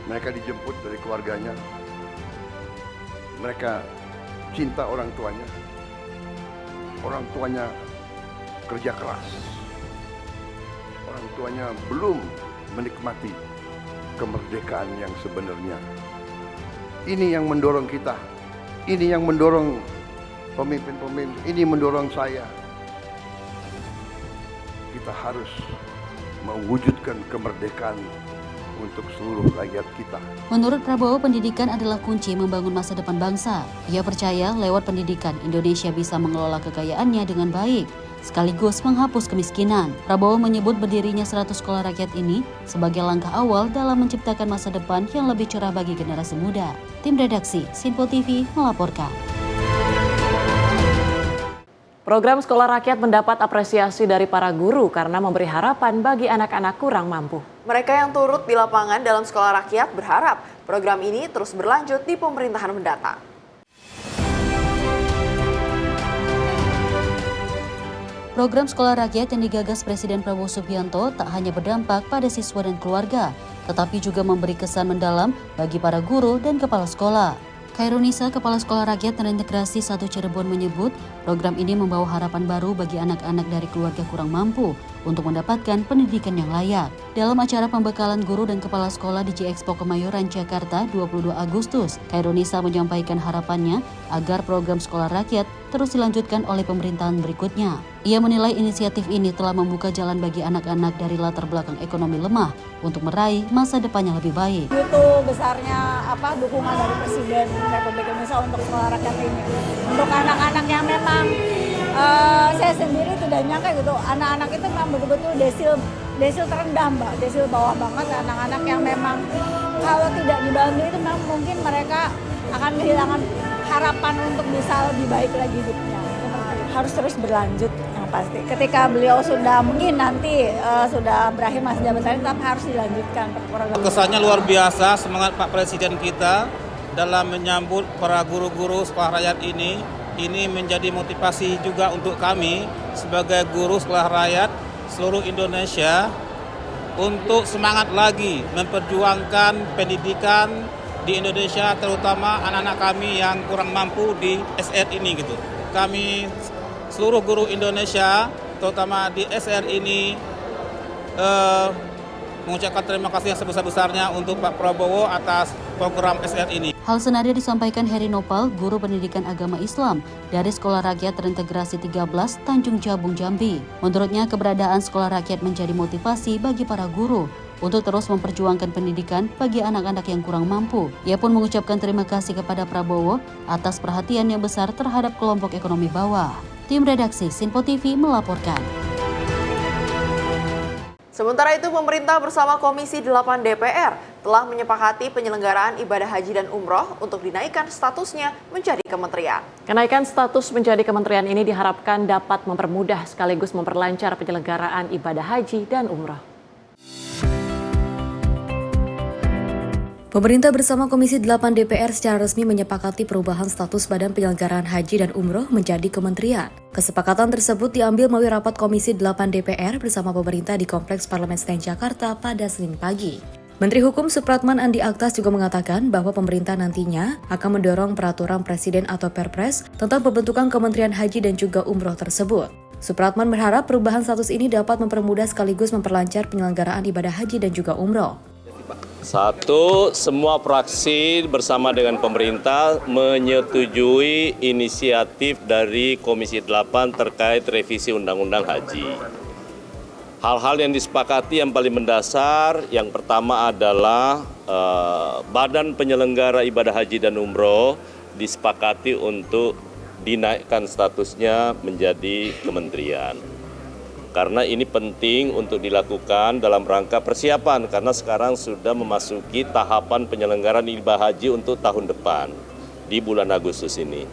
mereka dijemput dari keluarganya, mereka cinta orang tuanya kerja keras, orang tuanya belum menikmati kemerdekaan yang sebenarnya. Ini yang mendorong kita, ini yang mendorong pemimpin-pemimpin, ini mendorong saya. Kita harus mewujudkan kemerdekaan untuk seluruh rakyat kita. Menurut Prabowo, pendidikan adalah kunci membangun masa depan bangsa. Ia percaya lewat pendidikan, Indonesia bisa mengelola kekayaannya dengan baik, sekaligus menghapus kemiskinan. Prabowo menyebut berdirinya 100 sekolah rakyat ini sebagai langkah awal dalam menciptakan masa depan yang lebih cerah bagi generasi muda. Tim redaksi Simpo TV melaporkan. Program Sekolah Rakyat mendapat apresiasi dari para guru karena memberi harapan bagi anak-anak kurang mampu. Mereka yang turut di lapangan dalam Sekolah Rakyat berharap program ini terus berlanjut di pemerintahan mendatang. Program Sekolah Rakyat yang digagas Presiden Prabowo Subianto tak hanya berdampak pada siswa dan keluarga, tetapi juga memberi kesan mendalam bagi para guru dan kepala sekolah. Khairunisa, Kepala Sekolah Rakyat Terintegrasi 1 Cirebon menyebut program ini membawa harapan baru bagi anak-anak dari keluarga kurang mampu untuk mendapatkan pendidikan yang layak. Dalam acara pembekalan guru dan kepala sekolah di J-Expo Kemayoran, Jakarta 22 Agustus, Khairunisa menyampaikan harapannya agar program Sekolah Rakyat terus dilanjutkan oleh pemerintahan berikutnya. Ia menilai inisiatif ini telah membuka jalan bagi anak-anak dari latar belakang ekonomi lemah untuk meraih masa depan yang lebih baik. Itu besarnya dukungan dari Presiden Republik Indonesia untuk Sekolah Rakyat ini. Untuk anak-anak yang memang saya sendiri tidak nyangka gitu, anak-anak itu memang betul-betul desil terendah Mbak, desil bawah banget. Anak-anak yang memang kalau tidak dibantu itu memang mungkin mereka akan kehilangan harapan untuk bisa lebih baik lagi hidupnya. Harus terus berlanjut yang pasti. Ketika beliau sudah mungkin nanti sudah berakhir masa jabatannya, tetap harus dilanjutkan program. Kesannya luar biasa semangat Pak Presiden kita dalam menyambut para guru-guru sekolah rakyat ini. Ini menjadi motivasi juga untuk kami sebagai guru sekolah rakyat seluruh Indonesia untuk semangat lagi memperjuangkan pendidikan di Indonesia, terutama anak-anak kami yang kurang mampu di SR ini gitu. Kami seluruh guru Indonesia, terutama di SR ini, mengucapkan terima kasih yang sebesar-besarnya untuk Pak Prabowo atas program SR ini. Hal senada disampaikan Heri Nopal, guru pendidikan agama Islam dari Sekolah Rakyat Terintegrasi 13 Tanjung Jabung, Jambi. Menurutnya, keberadaan sekolah rakyat menjadi motivasi bagi para guru untuk terus memperjuangkan pendidikan bagi anak-anak yang kurang mampu. Ia pun mengucapkan terima kasih kepada Prabowo atas perhatian yang besar terhadap kelompok ekonomi bawah. Tim redaksi Sinpo TV melaporkan. Sementara itu, pemerintah bersama Komisi 8 DPR telah menyepakati penyelenggaraan ibadah haji dan umroh untuk dinaikkan statusnya menjadi kementerian. Kenaikan status menjadi kementerian ini diharapkan dapat mempermudah sekaligus memperlancar penyelenggaraan ibadah haji dan umroh. Pemerintah bersama Komisi 8 DPR secara resmi menyepakati perubahan status Badan Penyelenggaraan Haji dan Umroh menjadi kementerian. Kesepakatan tersebut diambil melalui rapat Komisi 8 DPR bersama pemerintah di Kompleks Parlemen Senayan Jakarta pada Senin pagi. Menteri Hukum Supratman Andi Aktas juga mengatakan bahwa pemerintah nantinya akan mendorong peraturan presiden atau Perpres tentang pembentukan Kementerian Haji dan juga Umroh tersebut. Supratman berharap perubahan status ini dapat mempermudah sekaligus memperlancar penyelenggaraan ibadah haji dan juga umroh. Satu, semua fraksi bersama dengan pemerintah menyetujui inisiatif dari Komisi 8 terkait revisi Undang-Undang Haji. Hal-hal yang disepakati yang paling mendasar, yang pertama adalah Badan Penyelenggara Ibadah Haji dan Umroh disepakati untuk dinaikkan statusnya menjadi kementerian. Karena ini penting untuk dilakukan dalam rangka persiapan, karena sekarang sudah memasuki tahapan penyelenggaraan ibadah haji untuk tahun depan di bulan Agustus ini.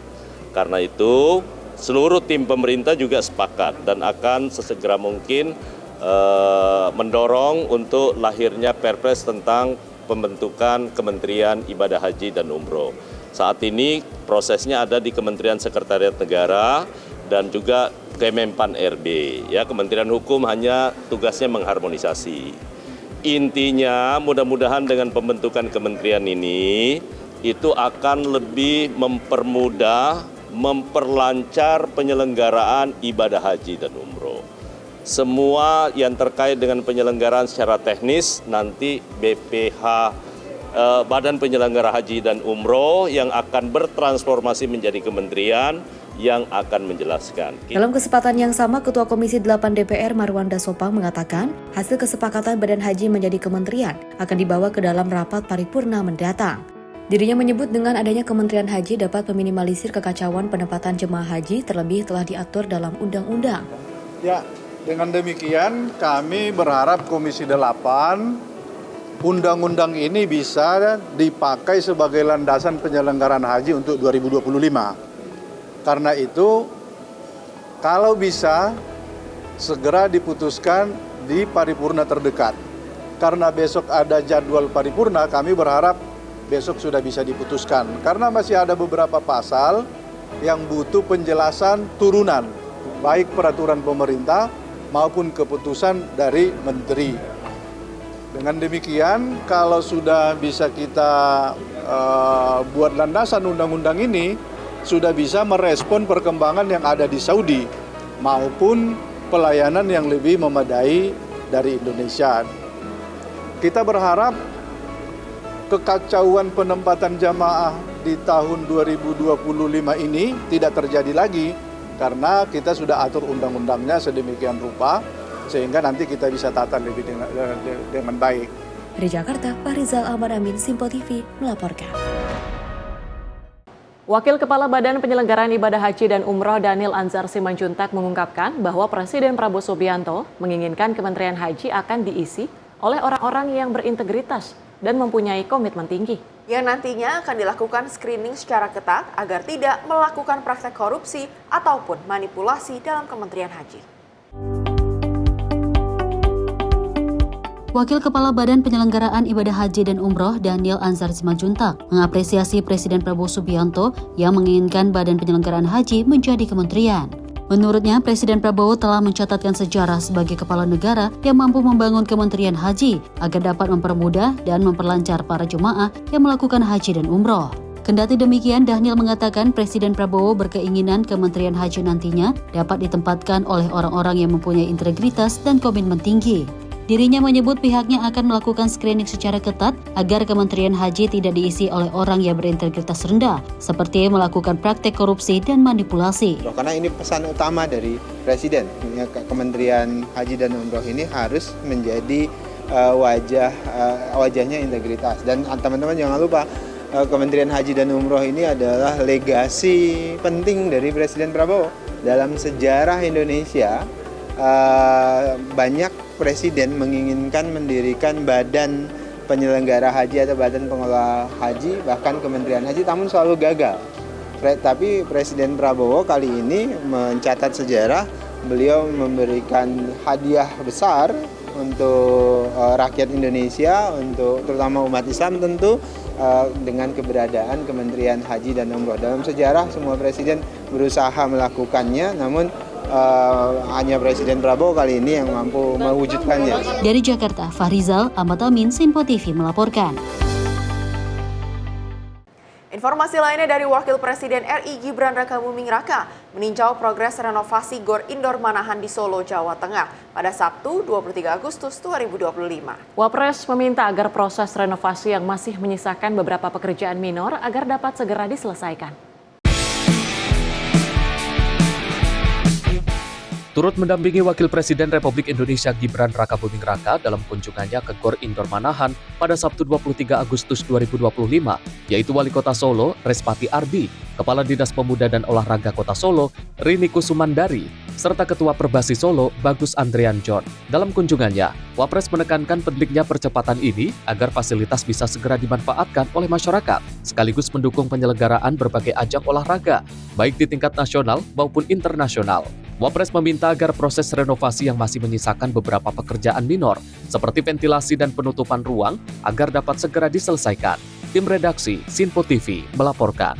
Karena itu seluruh tim pemerintah juga sepakat dan akan sesegera mungkin mendorong untuk lahirnya Perpres tentang pembentukan Kementerian Ibadah Haji dan Umroh. Saat ini prosesnya ada di Kementerian Sekretariat Negara dan juga Kemenpan RB. Ya, Kementerian Hukum hanya tugasnya mengharmonisasi. Intinya mudah-mudahan dengan pembentukan kementerian ini itu akan lebih mempermudah, memperlancar penyelenggaraan ibadah haji dan umroh. Semua yang terkait dengan penyelenggaraan secara teknis nanti BPH Badan Penyelenggara Haji dan Umroh yang akan bertransformasi menjadi kementerian yang akan menjelaskan. Dalam kesempatan yang sama, Ketua Komisi 8 DPR Marwanda Sopang mengatakan hasil kesepakatan Badan Haji menjadi kementerian akan dibawa ke dalam rapat paripurna mendatang. Dirinya menyebut dengan adanya Kementerian Haji dapat meminimalisir kekacauan penempatan jemaah haji terlebih telah diatur dalam undang-undang. Ya, dengan demikian kami berharap Komisi 8 undang-undang ini bisa dipakai sebagai landasan penyelenggaraan haji untuk 2025. Karena itu, kalau bisa segera diputuskan di paripurna terdekat. Karena besok ada jadwal paripurna, kami berharap besok sudah bisa diputuskan. Karena masih ada beberapa pasal yang butuh penjelasan turunan, baik peraturan pemerintah maupun keputusan dari menteri. Dengan demikian, kalau sudah bisa kita buat landasan undang-undang ini, sudah bisa merespon perkembangan yang ada di Saudi maupun pelayanan yang lebih memadai dari Indonesia. Kita berharap kekacauan penempatan jamaah di tahun 2025 ini tidak terjadi lagi karena kita sudah atur undang-undangnya sedemikian rupa sehingga nanti kita bisa tata lebih dengan baik. Dari Jakarta, Pak Rizal Ahmad Amin, Simpo TV melaporkan. Wakil Kepala Badan Penyelenggaraan Ibadah Haji dan Umroh Daniel Anzar Simanjuntak mengungkapkan bahwa Presiden Prabowo Subianto menginginkan Kementerian Haji akan diisi oleh orang-orang yang berintegritas dan mempunyai komitmen tinggi. Yang nantinya akan dilakukan screening secara ketat agar tidak melakukan praktek korupsi ataupun manipulasi dalam Kementerian Haji. Wakil Kepala Badan Penyelenggaraan Ibadah Haji dan Umroh Daniel Anzar Simanjuntak mengapresiasi Presiden Prabowo Subianto yang menginginkan Badan Penyelenggaraan Haji menjadi kementerian. Menurutnya, Presiden Prabowo telah mencatatkan sejarah sebagai kepala negara yang mampu membangun Kementerian Haji agar dapat mempermudah dan memperlancar para jemaah yang melakukan haji dan umroh. Kendati demikian, Dhanil mengatakan Presiden Prabowo berkeinginan Kementerian Haji nantinya dapat ditempatkan oleh orang-orang yang mempunyai integritas dan komitmen tinggi. Dirinya menyebut pihaknya akan melakukan screening secara ketat agar Kementerian Haji tidak diisi oleh orang yang berintegritas rendah, seperti melakukan praktek korupsi dan manipulasi. Karena ini pesan utama dari Presiden, Kementerian Haji dan Umroh ini harus menjadi wajahnya integritas. Dan teman-teman jangan lupa, Kementerian Haji dan Umroh ini adalah legasi penting dari Presiden Prabowo. Dalam sejarah Indonesia, banyak presiden menginginkan mendirikan badan penyelenggara haji atau badan pengelola haji, bahkan Kementerian Haji, namun selalu gagal. Tapi Presiden Prabowo kali ini mencatat sejarah, beliau memberikan hadiah besar untuk rakyat Indonesia, untuk terutama umat Islam tentu, dengan keberadaan Kementerian Haji dan Umroh. Dalam sejarah semua presiden berusaha melakukannya, namun hanya Presiden Prabowo kali ini yang mampu mewujudkannya. Dari Jakarta, Fahrizal Ahmad Amin, Simpo TV melaporkan. Informasi lainnya dari Wakil Presiden RI Gibran Rakabuming Raka meninjau progres renovasi Gor Indoor Manahan di Solo, Jawa Tengah pada Sabtu 23 Agustus 2025. Wapres meminta agar proses renovasi yang masih menyisakan beberapa pekerjaan minor agar dapat segera diselesaikan. Turut mendampingi Wakil Presiden Republik Indonesia Gibran Rakabuming Raka dalam kunjungannya ke Gor Indoor Manahan pada Sabtu 23 Agustus 2025, yaitu Wali Kota Solo, Respati Ardi, Kepala Dinas Pemuda dan Olahraga Kota Solo, Rini Kusumandari, serta Ketua Perbasi Solo, Bagus Andrian John. Dalam kunjungannya, Wapres menekankan pentingnya percepatan ini agar fasilitas bisa segera dimanfaatkan oleh masyarakat, sekaligus mendukung penyelenggaraan berbagai ajang olahraga, baik di tingkat nasional maupun internasional. Wapres meminta agar proses renovasi yang masih menyisakan beberapa pekerjaan minor, seperti ventilasi dan penutupan ruang, agar dapat segera diselesaikan. Tim redaksi Simpo TV melaporkan.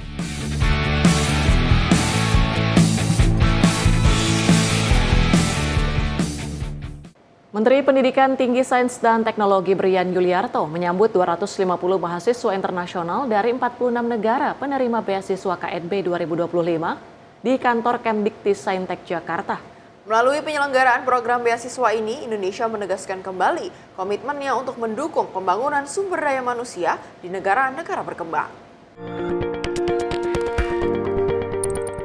Menteri Pendidikan Tinggi Sains dan Teknologi Brian Yuliarto menyambut 250 mahasiswa internasional dari 46 negara penerima beasiswa KNB 2025 di kantor Kemdikti-Saintek Jakarta. Melalui penyelenggaraan program beasiswa ini, Indonesia menegaskan kembali komitmennya untuk mendukung pembangunan sumber daya manusia di negara-negara berkembang.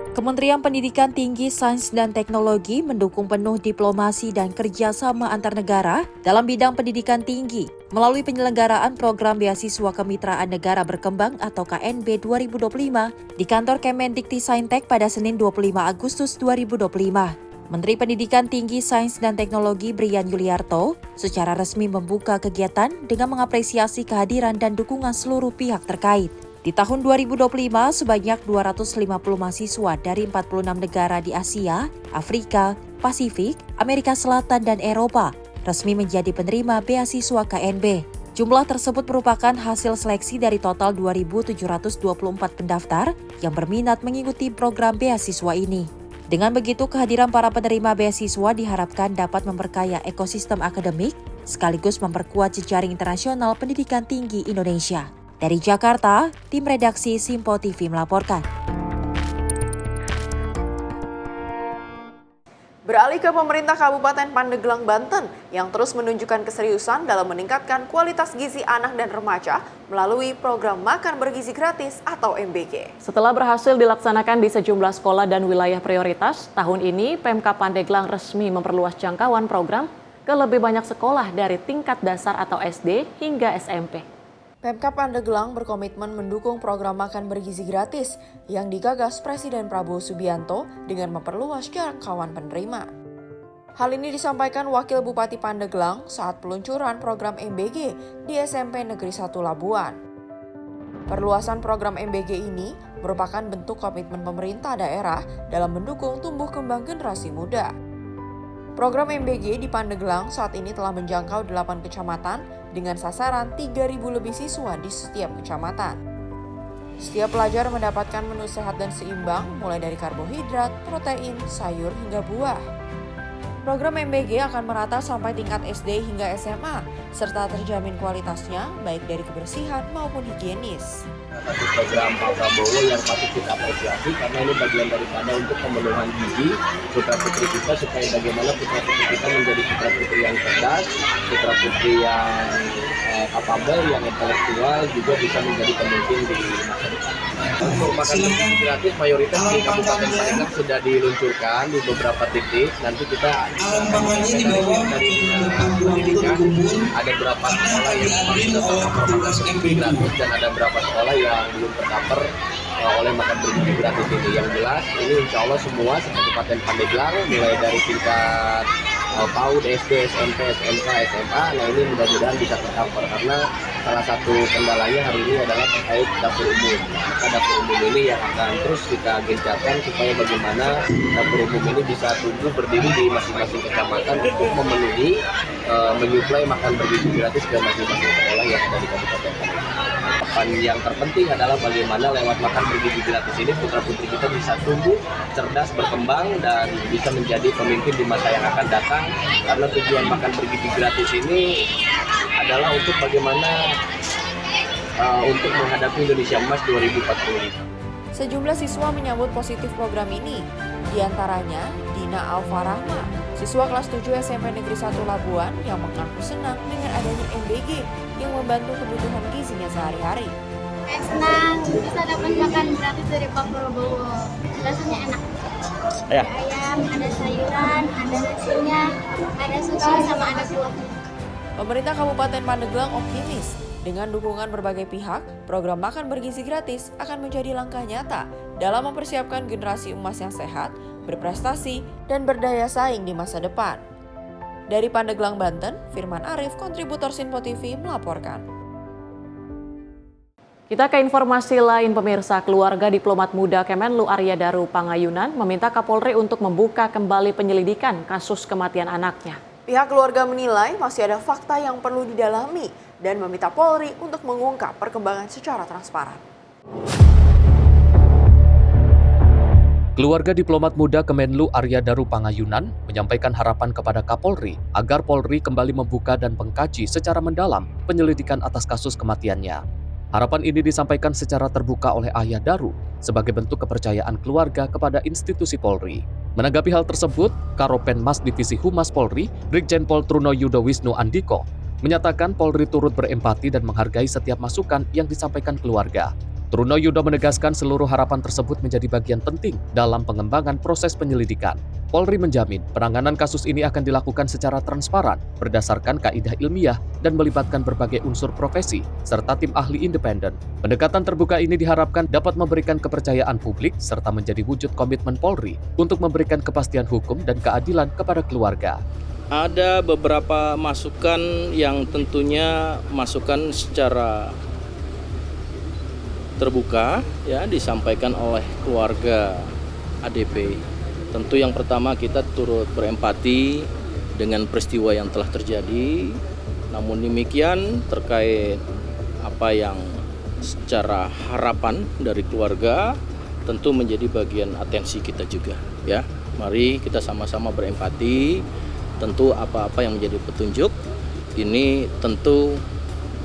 Kementerian Pendidikan Tinggi, Sains dan Teknologi mendukung penuh diplomasi dan kerjasama antar negara dalam bidang pendidikan tinggi melalui penyelenggaraan program beasiswa Kemitraan Negara Berkembang atau KNB 2025 di kantor Kemdikti-Saintek pada Senin 25 Agustus 2025. Menteri Pendidikan Tinggi, Sains dan Teknologi Brian Yuliarto secara resmi membuka kegiatan dengan mengapresiasi kehadiran dan dukungan seluruh pihak terkait. Di tahun 2025, sebanyak 250 mahasiswa dari 46 negara di Asia, Afrika, Pasifik, Amerika Selatan, dan Eropa resmi menjadi penerima beasiswa KNB. Jumlah tersebut merupakan hasil seleksi dari total 2.724 pendaftar yang berminat mengikuti program beasiswa ini. Dengan begitu, kehadiran para penerima beasiswa diharapkan dapat memperkaya ekosistem akademik sekaligus memperkuat jejaring internasional pendidikan tinggi Indonesia. Dari Jakarta, tim redaksi Simpo TV melaporkan. Beralih ke pemerintah Kabupaten Pandeglang, Banten yang terus menunjukkan keseriusan dalam meningkatkan kualitas gizi anak dan remaja melalui program Makan Bergizi Gratis atau MBG. Setelah berhasil dilaksanakan di sejumlah sekolah dan wilayah prioritas, tahun ini Pemkab Pandeglang resmi memperluas jangkauan program ke lebih banyak sekolah dari tingkat dasar atau SD hingga SMP. Pemkab Pandeglang berkomitmen mendukung program Makan Bergizi Gratis yang digagas Presiden Prabowo Subianto dengan memperluas jangkauan penerima. Hal ini disampaikan Wakil Bupati Pandeglang saat peluncuran program MBG di SMP Negeri 1 Labuan. Perluasan program MBG ini merupakan bentuk komitmen pemerintah daerah dalam mendukung tumbuh kembang generasi muda. Program MBG di Pandeglang saat ini telah menjangkau 8 kecamatan dengan sasaran 3.000 lebih siswa di setiap kecamatan. Setiap pelajar mendapatkan menu sehat dan seimbang, mulai dari karbohidrat, protein, sayur, hingga buah. Program MBG akan merata sampai tingkat SD hingga SMA, serta terjamin kualitasnya baik dari kebersihan maupun higienis. Satu program Pak Prabowo yang patut kita apresiasi karena ini bagian daripada untuk pemenuhan gizi putra-putri kita, supaya bagaimana putra-putri kita menjadi putra-putri yang cerdas, putra-putri yang kapabel, yang intelektual, juga bisa menjadi pemimpin di masa depan. Untuk makan bergizi gratis mayoritas di Kabupaten Pandeglang sudah diluncurkan di beberapa titik. Nanti kita dari pendidikan ada beberapa sekolah yang sudah tercover makan bergizi gratis dan ada beberapa sekolah yang belum tercover oleh makan bergizi gratis ini. Yang jelas ini insya Allah semua Kabupaten Pandeglang mulai dari tingkat PAUD, SD, SMP, SMK, SMA, nah ini mudah-mudahan bisa tercover karena salah satu kendalanya hari ini adalah terkait dapur umum. Maka dapur umum ini yang akan terus kita gencarkan supaya bagaimana dapur umum ini bisa tumbuh berdiri di masing-masing kecamatan untuk memenuhi menyuplai makan bergizi gratis ke masing-masing sekolah yang ada di Kabupaten Pandeglang. Yang terpenting adalah bagaimana lewat makan bergizi gratis ini putra-putri kita bisa tumbuh, cerdas, berkembang, dan bisa menjadi pemimpin di masa yang akan datang. Karena tujuan makan bergizi gratis ini adalah untuk bagaimana untuk menghadapi Indonesia Emas 2045. Sejumlah siswa menyambut positif program ini, diantaranya Dina Alfarahma, siswa kelas 7 SMP Negeri 1 Labuan yang mengaku senang dengan adanya MBG yang membantu kebutuhan gizinya sehari-hari. Senang bisa dapat makan gratis dari Pak Prabowo, rasanya enak. Ada ayam, ada sayuran, ada nasinya, ada susu sama ada kuahnya. Pemerintah Kabupaten Pandeglang optimis dengan dukungan berbagai pihak, program makan bergizi gratis akan menjadi langkah nyata dalam mempersiapkan generasi emas yang sehat, berprestasi, dan berdaya saing di masa depan. Dari Pandeglang, Banten, Firman Arif, kontributor Sinpo TV melaporkan. Kita ke informasi lain, pemirsa. Keluarga diplomat muda Kemenlu Arya Daru Pangayunan meminta Kapolri untuk membuka kembali penyelidikan kasus kematian anaknya. Pihak keluarga menilai masih ada fakta yang perlu didalami dan meminta Polri untuk mengungkap perkembangan secara transparan. Keluarga diplomat muda Kemenlu Arya Daru Pangayunan menyampaikan harapan kepada Kapolri agar Polri kembali membuka dan mengkaji secara mendalam penyelidikan atas kasus kematiannya. Harapan ini disampaikan secara terbuka oleh Arya Daru sebagai bentuk kepercayaan keluarga kepada institusi Polri. Menanggapi hal tersebut, Karopenmas Divisi Humas Polri, Brigjen Pol Truno Yudo Wisnu Andiko, menyatakan Polri turut berempati dan menghargai setiap masukan yang disampaikan keluarga. Truno Yudo menegaskan seluruh harapan tersebut menjadi bagian penting dalam pengembangan proses penyelidikan. Polri menjamin penanganan kasus ini akan dilakukan secara transparan, berdasarkan kaidah ilmiah dan melibatkan berbagai unsur profesi, serta tim ahli independen. Pendekatan terbuka ini diharapkan dapat memberikan kepercayaan publik, serta menjadi wujud komitmen Polri untuk memberikan kepastian hukum dan keadilan kepada keluarga. Ada beberapa masukan yang tentunya masukan secara terbuka ya disampaikan oleh keluarga ADP. Tentu yang pertama kita turut berempati dengan peristiwa yang telah terjadi. Namun demikian terkait apa yang secara harapan dari keluarga tentu menjadi bagian atensi kita juga ya. Mari kita sama-sama berempati. Tentu apa-apa yang menjadi petunjuk ini tentu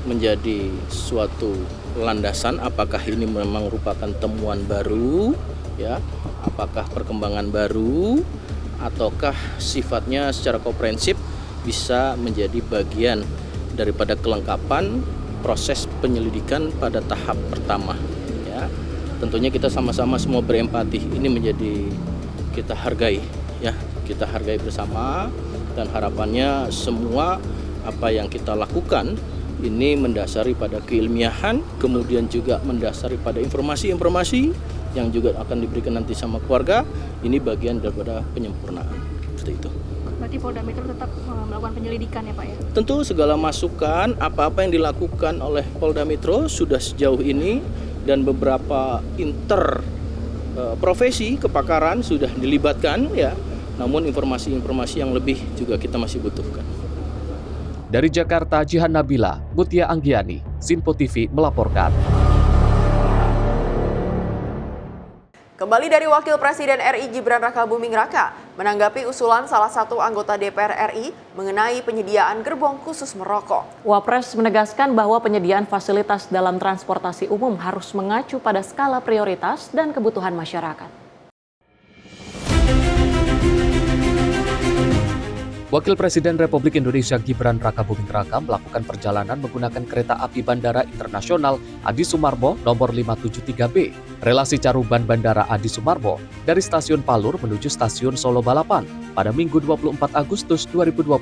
menjadi suatu landasan, apakah ini memang merupakan temuan baru ya, apakah perkembangan baru ataukah sifatnya secara komprehensif bisa menjadi bagian daripada kelengkapan proses penyelidikan pada tahap pertama ya. Tentunya kita sama-sama semua berempati, ini menjadi kita hargai ya, kita hargai bersama, dan harapannya semua apa yang kita lakukan ini mendasari pada keilmiahan, kemudian juga mendasari pada informasi-informasi yang juga akan diberikan nanti sama keluarga. Ini bagian daripada penyempurnaan. Seperti itu. Berarti Polda Metro tetap melakukan penyelidikan ya Pak ya? Tentu segala masukan, apa-apa yang dilakukan oleh Polda Metro sudah sejauh ini, dan beberapa profesi kepakaran sudah dilibatkan ya. Namun informasi-informasi yang lebih juga kita masih butuhkan. Dari Jakarta, Jihan Nabila, Mutia Anggiani, Sinpo TV melaporkan. Kembali dari Wakil Presiden RI Gibran Rakabuming Raka menanggapi usulan salah satu anggota DPR RI mengenai penyediaan gerbong khusus merokok. Wapres menegaskan bahwa penyediaan fasilitas dalam transportasi umum harus mengacu pada skala prioritas dan kebutuhan masyarakat. Wakil Presiden Republik Indonesia Gibran Rakabuming Raka melakukan perjalanan menggunakan kereta api Bandara Internasional Adi Sumarmo nomor 573B, relasi Caruban Bandara Adi Sumarmo dari Stasiun Palur menuju Stasiun Solo Balapan pada Minggu 24 Agustus 2025.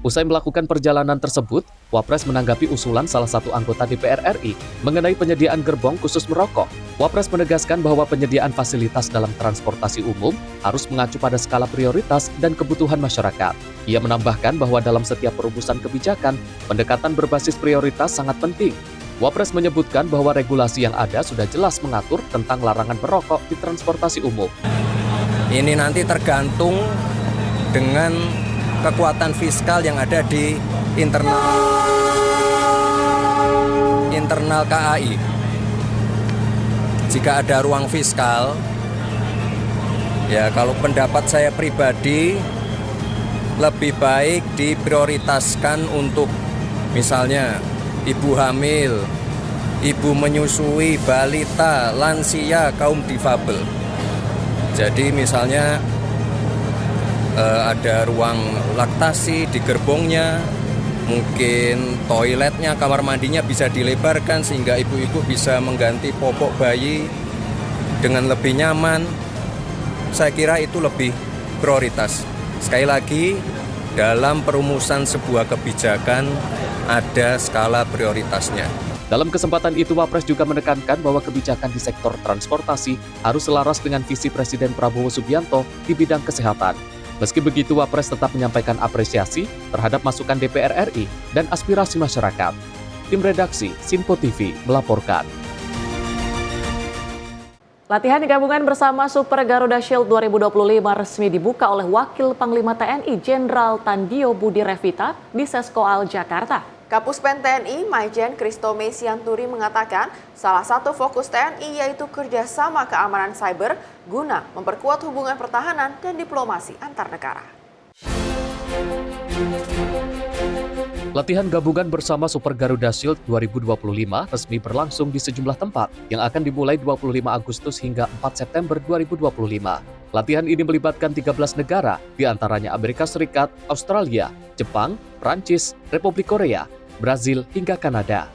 Usai melakukan perjalanan tersebut, Wapres menanggapi usulan salah satu anggota DPR RI mengenai penyediaan gerbong khusus merokok. Wapres menegaskan bahwa penyediaan fasilitas dalam transportasi umum harus mengacu pada skala prioritas dan kebutuhan masyarakat. Ia menambahkan bahwa dalam setiap perumusan kebijakan, pendekatan berbasis prioritas sangat penting. Wapres menyebutkan bahwa regulasi yang ada sudah jelas mengatur tentang larangan merokok di transportasi umum. Ini nanti tergantung dengan kekuatan fiskal yang ada di internal KAI. Jika ada ruang fiskal, ya kalau pendapat saya pribadi lebih baik diprioritaskan untuk misalnya ibu hamil, ibu menyusui, balita, lansia, kaum difabel. Jadi misalnya ada ruang laktasi di gerbongnya, mungkin toiletnya, kamar mandinya bisa dilebarkan sehingga ibu-ibu bisa mengganti popok bayi dengan lebih nyaman. Saya kira itu lebih prioritas. Sekali lagi, dalam perumusan sebuah kebijakan ada skala prioritasnya. Dalam kesempatan itu, Wapres juga menekankan bahwa kebijakan di sektor transportasi harus selaras dengan visi Presiden Prabowo Subianto di bidang kesehatan. Meski begitu, Wapres tetap menyampaikan apresiasi terhadap masukan DPR RI dan aspirasi masyarakat. Tim redaksi Sinpo TV melaporkan. Latihan gabungan bersama Super Garuda Shield 2025 resmi dibuka oleh Wakil Panglima TNI Jenderal Tandio Budi Revita di Seskoal, Jakarta. Kapuspen TNI Maijen Kristome Sianturi mengatakan salah satu fokus TNI yaitu kerjasama keamanan cyber guna memperkuat hubungan pertahanan dan diplomasi antar negara. Latihan gabungan bersama Super Garuda Shield 2025 resmi berlangsung di sejumlah tempat yang akan dimulai 25 Agustus hingga 4 September 2025. Latihan ini melibatkan 13 negara, diantaranya Amerika Serikat, Australia, Jepang, Prancis, Republik Korea, Brazil, hingga Kanada.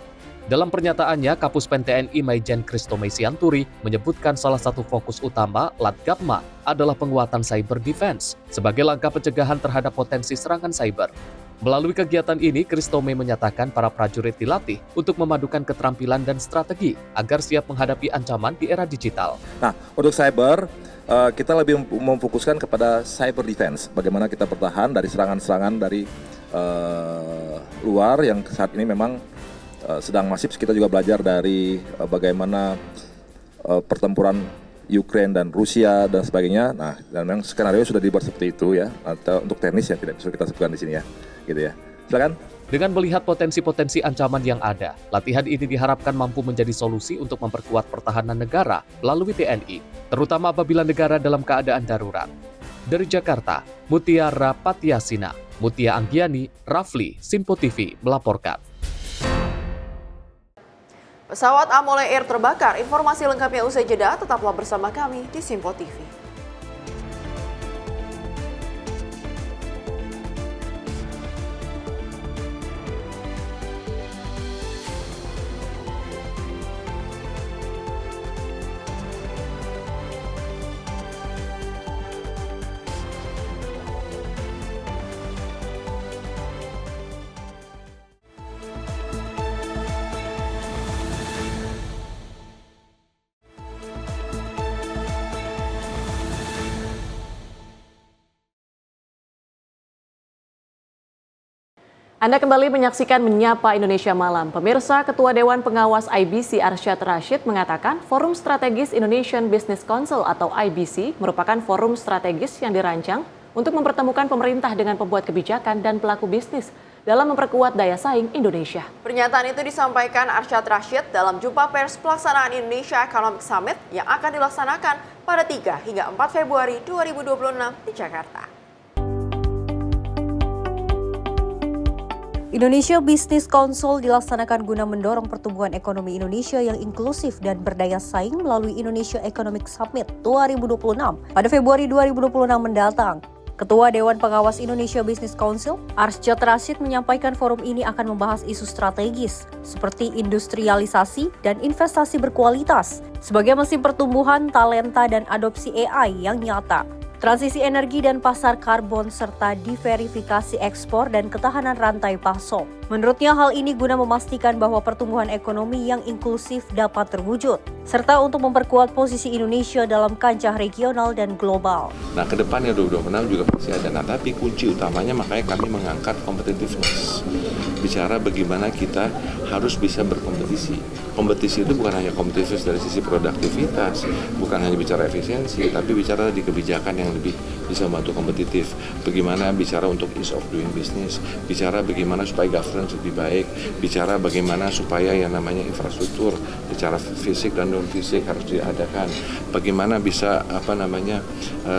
Dalam pernyataannya, Kapuspen TNI Maijen Kristome Sianturi menyebutkan salah satu fokus utama Latgapma adalah penguatan cyber defense sebagai langkah pencegahan terhadap potensi serangan cyber. Melalui kegiatan ini, Kristome menyatakan para prajurit dilatih untuk memadukan keterampilan dan strategi agar siap menghadapi ancaman di era digital. Nah, untuk cyber, kita lebih memfokuskan kepada cyber defense. Bagaimana kita bertahan dari serangan-serangan dari luar yang saat ini memang sedang masif. Kita juga belajar dari bagaimana pertempuran Ukraina dan Rusia dan sebagainya. Nah, dan memang skenario sudah dibuat seperti itu ya. Atau untuk teknis ya tidak bisa kita sebutkan di sini ya. Gitu ya. Silakan. Dengan melihat potensi-potensi ancaman yang ada, latihan ini diharapkan mampu menjadi solusi untuk memperkuat pertahanan negara melalui TNI, terutama apabila negara dalam keadaan darurat. Dari Jakarta, Mutiara Patiasina, Mutia Anggiani, Rafli, Sinpo TV melaporkan. Pesawat Amole Air terbakar. Informasi lengkapnya usai jeda, tetaplah bersama kami di Sinpo TV. Anda kembali menyaksikan Menyapa Indonesia Malam. Pemirsa, Ketua Dewan Pengawas IBC Arsyad Rashid mengatakan Forum Strategis Indonesian Business Council atau IBC merupakan forum strategis yang dirancang untuk mempertemukan pemerintah dengan pembuat kebijakan dan pelaku bisnis dalam memperkuat daya saing Indonesia. Pernyataan itu disampaikan Arsyad Rashid dalam jumpa pers pelaksanaan Indonesia Economic Summit yang akan dilaksanakan pada 3 hingga 4 Februari 2026 di Jakarta. Indonesia Business Council dilaksanakan guna mendorong pertumbuhan ekonomi Indonesia yang inklusif dan berdaya saing melalui Indonesia Economic Summit 2026 pada Februari 2026 mendatang. Ketua Dewan Pengawas Indonesia Business Council, Arsyad Rashid menyampaikan forum ini akan membahas isu strategis seperti industrialisasi dan investasi berkualitas sebagai mesin pertumbuhan, talenta, dan adopsi AI yang nyata. Transisi energi dan pasar karbon serta diverifikasi ekspor dan ketahanan rantai pasok. Menurutnya hal ini guna memastikan bahwa pertumbuhan ekonomi yang inklusif dapat terwujud, serta untuk memperkuat posisi Indonesia dalam kancah regional dan global. Nah, ke depannya 2026 juga pasti ada. Nah, tapi kunci utamanya makanya kami mengangkat competitiveness. Bicara bagaimana kita harus bisa berkompetisi. Kompetisi itu bukan hanya kompetisi dari sisi produktivitas, bukan hanya bicara efisiensi, tapi bicara di kebijakan yang lebih bisa membantu kompetitif. Bagaimana bicara untuk ease of doing business, bicara bagaimana supaya governance lebih baik, bicara bagaimana supaya yang namanya infrastruktur secara fisik dan non fisik harus diadakan. Bagaimana bisa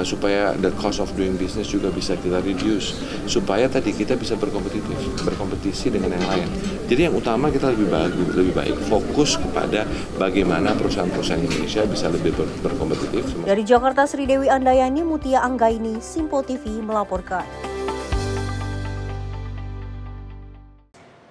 supaya the cost of doing business juga bisa kita reduce, supaya tadi kita bisa berkompetisi dengan yang lain. Jadi yang utama kita lebih baik fokus kepada bagaimana perusahaan-perusahaan Indonesia bisa lebih berkompetitif. Dari Jakarta, Sri Dewi Andayani, Mutia Anggaini, Simpo TV melaporkan.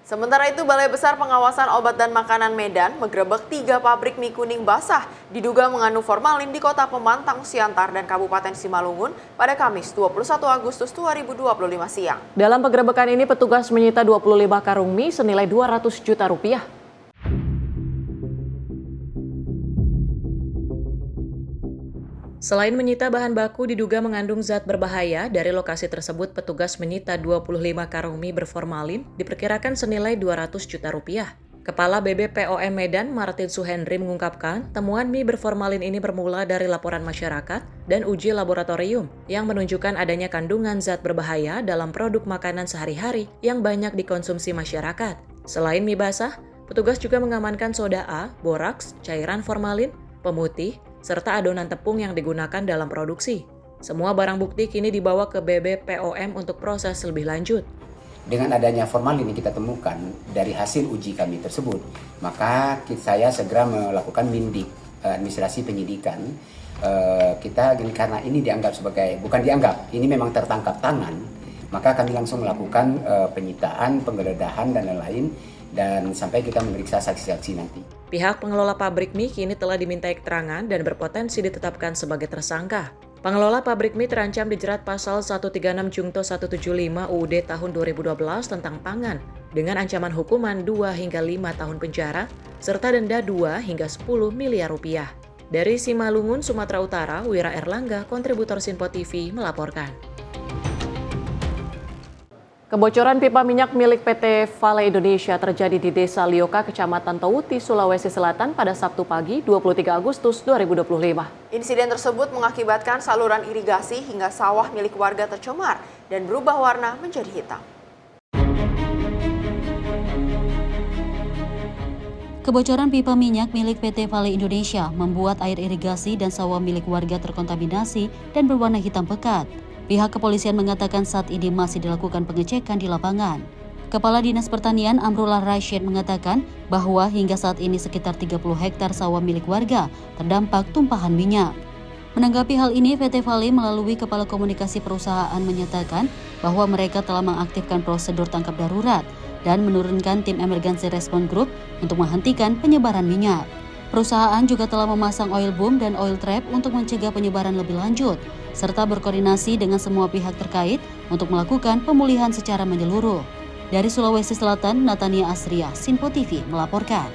Sementara itu, Balai Besar Pengawasan Obat dan Makanan Medan menggerebek 3 pabrik mie kuning basah diduga mengandung formalin di Kota Pemantang, Siantar, dan Kabupaten Simalungun pada Kamis 21 Agustus 2025 siang. Dalam penggerebekan ini, petugas menyita 25 karung mie senilai 200 juta rupiah. Selain menyita bahan baku diduga mengandung zat berbahaya, dari lokasi tersebut petugas menyita 25 karung mie berformalin diperkirakan senilai 200 juta rupiah. Kepala BBPOM Medan, Martin Suhendri mengungkapkan, temuan mie berformalin ini bermula dari laporan masyarakat dan uji laboratorium yang menunjukkan adanya kandungan zat berbahaya dalam produk makanan sehari-hari yang banyak dikonsumsi masyarakat. Selain mie basah, petugas juga mengamankan soda A, boraks, cairan formalin, pemutih, serta adonan tepung yang digunakan dalam produksi. Semua barang bukti kini dibawa ke BBPOM untuk proses lebih lanjut. Dengan adanya formalin yang kita temukan dari hasil uji kami tersebut, maka saya segera melakukan mindik, administrasi penyidikan. Karena ini dianggap sebagai, bukan dianggap, ini memang tertangkap tangan, maka kami langsung melakukan penyitaan, penggeledahan, dan lain-lain, dan sampai kita memeriksa saksi-saksi nanti. Pihak pengelola pabrik mie kini telah dimintai keterangan dan berpotensi ditetapkan sebagai tersangka. Pengelola pabrik mie terancam dijerat pasal 136 Jungto 175 UUD tahun 2012 tentang pangan dengan ancaman hukuman 2 hingga 5 tahun penjara serta denda 2 hingga 10 miliar rupiah. Dari Simalungun, Sumatera Utara, Wira Erlangga, kontributor Simpo TV melaporkan. Kebocoran pipa minyak milik PT Vale Indonesia terjadi di Desa Lioka, Kecamatan Tauti, Sulawesi Selatan pada Sabtu pagi 23 Agustus 2025. Insiden tersebut mengakibatkan saluran irigasi hingga sawah milik warga tercemar dan berubah warna menjadi hitam. Kebocoran pipa minyak milik PT Vale Indonesia membuat air irigasi dan sawah milik warga terkontaminasi dan berwarna hitam pekat. Pihak kepolisian mengatakan saat ini masih dilakukan pengecekan di lapangan. Kepala Dinas Pertanian Amrullah Rashid mengatakan bahwa hingga saat ini sekitar 30 hektar sawah milik warga terdampak tumpahan minyak. Menanggapi hal ini, PT Vale melalui Kepala Komunikasi Perusahaan menyatakan bahwa mereka telah mengaktifkan prosedur tangkap darurat dan menurunkan tim Emergency Response Group untuk menghentikan penyebaran minyak. Perusahaan juga telah memasang oil boom dan oil trap untuk mencegah penyebaran lebih lanjut, serta berkoordinasi dengan semua pihak terkait untuk melakukan pemulihan secara menyeluruh. Dari Sulawesi Selatan, Natania Asria, Simpo TV melaporkan.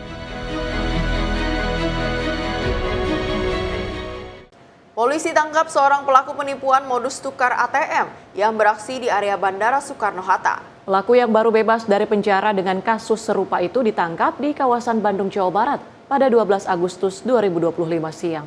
Polisi tangkap seorang pelaku penipuan modus tukar ATM yang beraksi di area Bandara Soekarno-Hatta. Pelaku yang baru bebas dari penjara dengan kasus serupa itu ditangkap di kawasan Bandung, Jawa Barat pada 12 Agustus 2025 siang.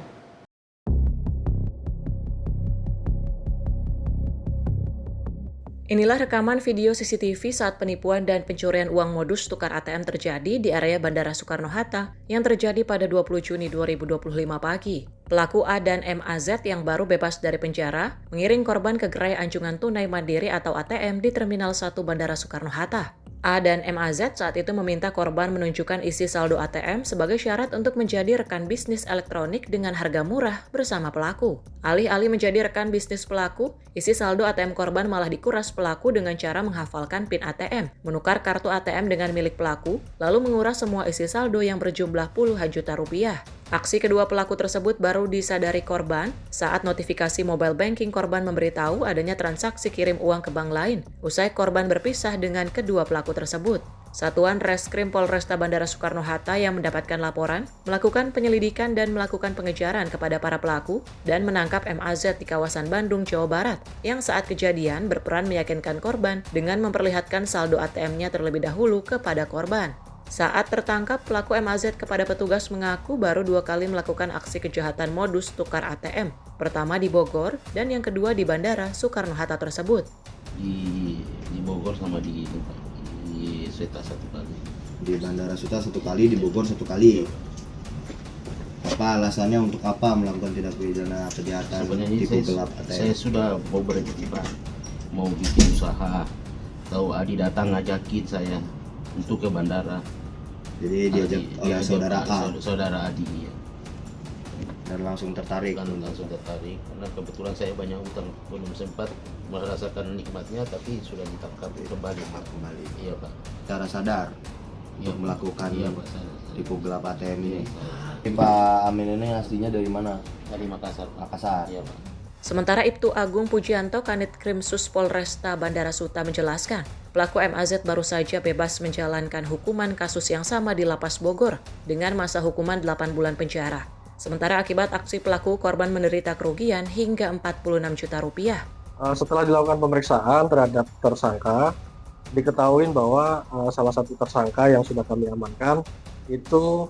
Inilah rekaman video CCTV saat penipuan dan pencurian uang modus tukar ATM terjadi di area Bandara Soekarno-Hatta yang terjadi pada 20 Juni 2025 pagi. Pelaku A dan MAZ yang baru bebas dari penjara mengiring korban ke gerai anjungan tunai mandiri atau ATM di Terminal 1 Bandara Soekarno-Hatta. A dan MAZ saat itu meminta korban menunjukkan isi saldo ATM sebagai syarat untuk menjadi rekan bisnis elektronik dengan harga murah bersama pelaku. Alih-alih menjadi rekan bisnis pelaku, isi saldo ATM korban malah dikuras pelaku dengan cara menghafalkan PIN ATM, menukar kartu ATM dengan milik pelaku, lalu menguras semua isi saldo yang berjumlah puluhan juta rupiah. Aksi kedua pelaku tersebut baru disadari korban saat notifikasi mobile banking korban memberitahu adanya transaksi kirim uang ke bank lain, usai korban berpisah dengan kedua pelaku tersebut. Satuan Reskrim Polresta Bandara Soekarno-Hatta yang mendapatkan laporan, melakukan penyelidikan dan melakukan pengejaran kepada para pelaku dan menangkap MAZ di kawasan Bandung, Jawa Barat, yang saat kejadian berperan meyakinkan korban dengan memperlihatkan saldo ATM-nya terlebih dahulu kepada korban. Saat tertangkap, pelaku MAZ kepada petugas mengaku baru 2 kali melakukan aksi kejahatan modus tukar ATM. Pertama di Bogor dan yang kedua di Bandara Soekarno-Hatta tersebut. Di Bogor sama di Suta 1 kali. Di Bandara Suta 1 kali, di Bogor 1 kali. Apa alasannya untuk apa melakukan tindak pidana kejahatan tipu gelap ATM? Saya sudah mau berhenti, Pak. Mau bikin usaha. Tahu Adi datang ngajakin saya untuk ke bandara. Jadi diajak oleh saudara A. Saudara Adi, ya. Dan langsung tertarik. Langsung tertarik karena kebetulan saya banyak utang, belum sempat merasakan nikmatnya, tapi sudah ditangkap kembali. Iya, Pak. Secara sadar ya, untuk melakukan tipu gelap ATM ini. Pak Amin ini aslinya dari mana? Dari Makassar. Makassar. Iya, Pak. Sementara Ibtu Agung Pujianto, Kanit Krimsus Polresta Bandara Suta menjelaskan, pelaku MAZ baru saja bebas menjalankan hukuman kasus yang sama di Lapas Bogor dengan masa hukuman 8 bulan penjara. Sementara akibat aksi pelaku, korban menderita kerugian hingga 46 juta rupiah. Setelah dilakukan pemeriksaan terhadap tersangka, diketahui bahwa salah satu tersangka yang sudah kami amankan itu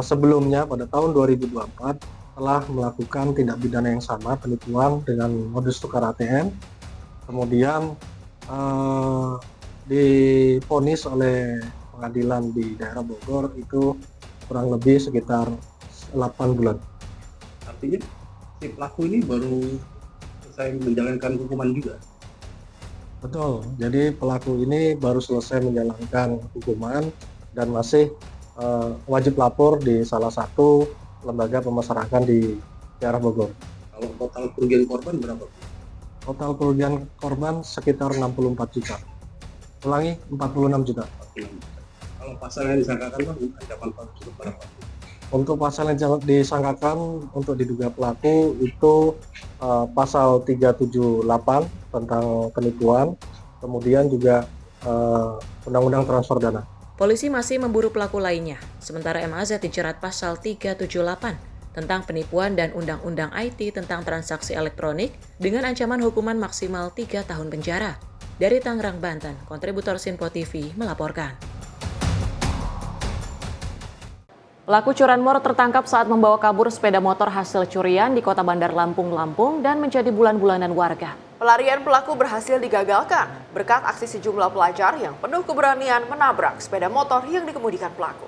sebelumnya pada tahun 2024 telah melakukan tindak pidana yang sama, penipuan dengan modus tukar ATM. Kemudian divonis oleh pengadilan di daerah Bogor itu kurang lebih sekitar 8 bulan. Artinya si pelaku ini baru selesai menjalankan hukuman juga? Betul, jadi pelaku ini baru selesai menjalankan hukuman dan masih wajib lapor di salah satu lembaga pemasyarakatan di daerah Bogor. Kalau total kerugian korban berapa? Total kerugian korban sekitar 64 juta. Ulangi, 46 juta. Kalau pasal yang disangkakan ancaman berapa? Untuk pasal yang disangkakan untuk diduga pelaku itu pasal 378 tentang penipuan, kemudian juga Undang-Undang Transfer Dana. Polisi masih memburu pelaku lainnya, sementara MAZ dijerat pasal 378 tentang penipuan dan Undang-Undang IT tentang transaksi elektronik dengan ancaman hukuman maksimal 3 tahun penjara. Dari Tangerang, Banten, kontributor Sinpo TV melaporkan. Pelaku curanmor tertangkap saat membawa kabur sepeda motor hasil curian di Kota Bandar Lampung, dan menjadi bulan-bulanan warga. Pelarian pelaku berhasil digagalkan berkat aksi sejumlah pelajar yang penuh keberanian menabrak sepeda motor yang dikemudikan pelaku.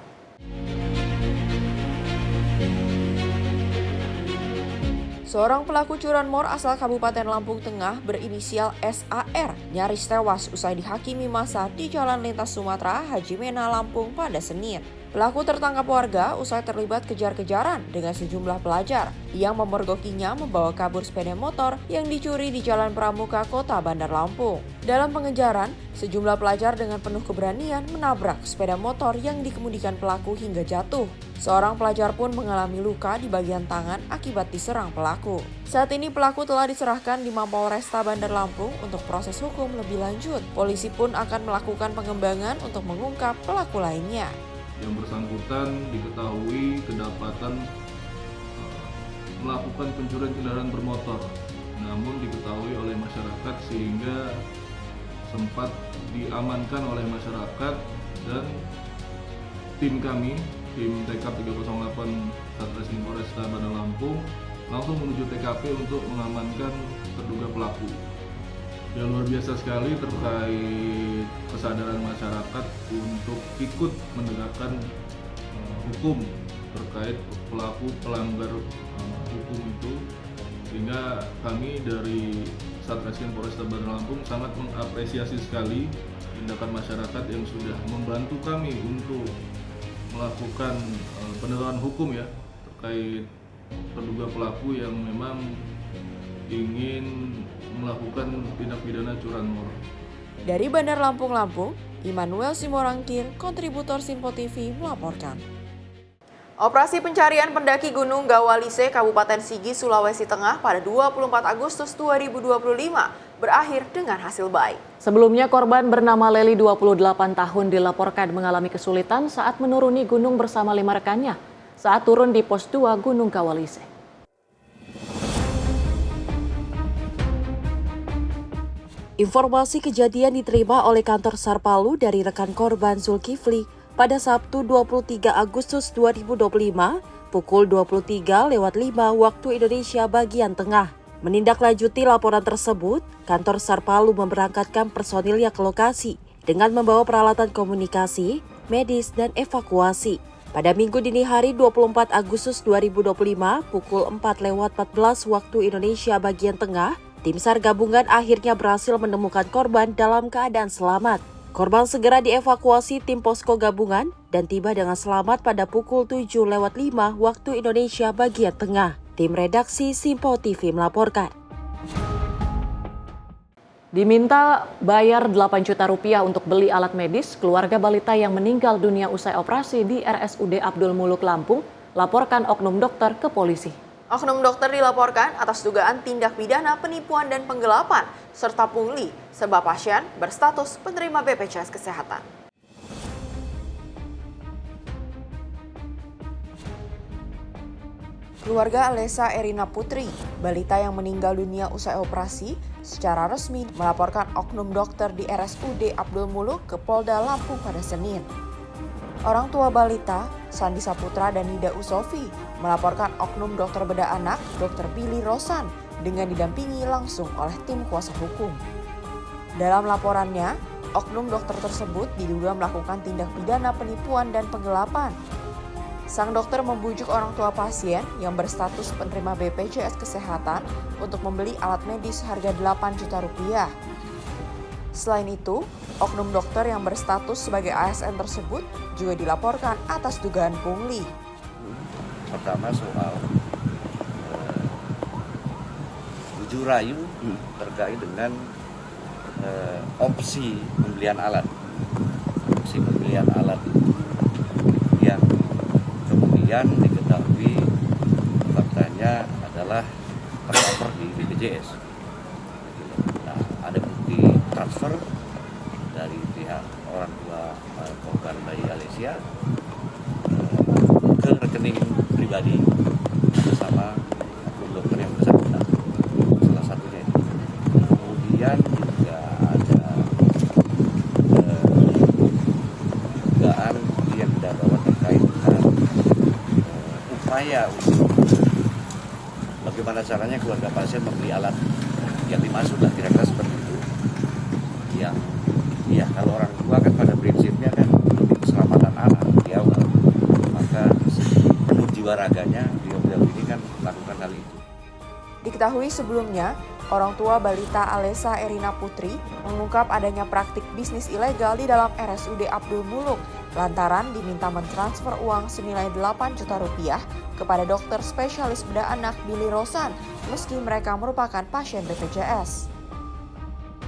Seorang pelaku curanmor asal Kabupaten Lampung Tengah berinisial SAR nyaris tewas usai dihakimi massa di Jalan Lintas Sumatera Haji Mena, Lampung pada Senin. Pelaku tertangkap warga usai terlibat kejar-kejaran dengan sejumlah pelajar yang memergokinya membawa kabur sepeda motor yang dicuri di Jalan Pramuka, Kota Bandar Lampung. Dalam pengejaran, sejumlah pelajar dengan penuh keberanian menabrak sepeda motor yang dikemudikan pelaku hingga jatuh. Seorang pelajar pun mengalami luka di bagian tangan akibat diserang pelaku. Saat ini pelaku telah diserahkan di Mapolresta Bandar Lampung untuk proses hukum lebih lanjut. Polisi pun akan melakukan pengembangan untuk mengungkap pelaku lainnya. Yang bersangkutan diketahui kedapatan melakukan pencurian kendaraan bermotor, namun diketahui oleh masyarakat sehingga sempat diamankan oleh masyarakat dan tim kami, tim TK 308 Satreskrim Polresta Bandar Lampung langsung menuju TKP untuk mengamankan terduga pelaku. Ya luar biasa sekali terkait kesadaran masyarakat untuk ikut menegakkan hukum terkait pelaku pelanggar hukum itu, sehingga kami dari Satreskrim Polresta Bandar Lampung sangat mengapresiasi sekali tindakan masyarakat yang sudah membantu kami untuk melakukan penegakan hukum ya terkait terduga pelaku yang memang ingin melakukan tindak pidana curanmor. Dari Bandar Lampung, Immanuel Simorangkir, kontributor Simpo TV melaporkan. Operasi pencarian pendaki Gunung Gawalise, Kabupaten Sigi, Sulawesi Tengah pada 24 Agustus 2025 berakhir dengan hasil baik. Sebelumnya korban bernama Leli 28 tahun dilaporkan mengalami kesulitan saat menuruni gunung bersama 5 rekannya saat turun di pos 2 Gunung Gawalise. Informasi kejadian diterima oleh kantor SAR Palu dari rekan korban Zulkifli pada Sabtu 23 Agustus 2025 pukul 23:05 waktu Indonesia bagian tengah. Menindaklanjuti laporan tersebut, kantor SAR Palu memberangkatkan personilnya ke lokasi dengan membawa peralatan komunikasi, medis, dan evakuasi. Pada Minggu dini hari 24 Agustus 2025 pukul 4:14 waktu Indonesia bagian tengah, tim SAR gabungan akhirnya berhasil menemukan korban dalam keadaan selamat. Korban segera dievakuasi tim posko gabungan dan tiba dengan selamat pada pukul 7:05 waktu Indonesia bagian tengah. Tim redaksi Simpo TV melaporkan. Diminta bayar 8 juta rupiah untuk beli alat medis, keluarga balita yang meninggal dunia usai operasi di RSUD Abdul Muluk Lampung laporkan oknum dokter ke polisi. Oknum dokter dilaporkan atas dugaan tindak pidana penipuan dan penggelapan serta pungli sebab pasien berstatus penerima BPJS Kesehatan. Keluarga Alessa Erina Putri, balita yang meninggal dunia usai operasi, secara resmi melaporkan oknum dokter di RSUD Abdul Muluk ke Polda Lampung pada Senin. Orang tua balita, Sandi Saputra dan Nida Usofi, melaporkan oknum dokter bedah anak, Dr. Billy Rosan, dengan didampingi langsung oleh tim kuasa hukum. Dalam laporannya, oknum dokter tersebut diduga melakukan tindak pidana penipuan dan penggelapan. Sang dokter membujuk orang tua pasien yang berstatus penerima BPJS Kesehatan untuk membeli alat medis harga 8 juta rupiah. Selain itu, oknum dokter yang berstatus sebagai ASN tersebut juga dilaporkan atas dugaan pungli. Pertama soal bujuk rayu terkait dengan opsi pembelian alat. Opsi pembelian alat yang kemudian diketahui faktanya adalah transfer di BPJS. Nah, ada bukti transfer dari pihak orang tua korban bayi Alessia ke rekening pribadi bersama oknum dokter yang bersangkutan. Salah satunya itu. Kemudian juga ada dugaan yang didakwa terkait dengan upaya untuk bagaimana caranya keluarga pasien membeli alat yang dimaksud lah kira-kira seperti itu. Yang ya kalau orang tua kan pada prinsipnya kan lebih keselamatan anak di awal, maka penuh jiwa raganya beliau ini kan melakukan hal itu. Diketahui sebelumnya, orang tua balita Alessa Erina Putri mengungkap adanya praktik bisnis ilegal di dalam RSUD Abdul Muluk lantaran diminta mentransfer uang senilai 8 juta rupiah kepada dokter spesialis bedah anak Billy Rosan meski mereka merupakan pasien BPJS.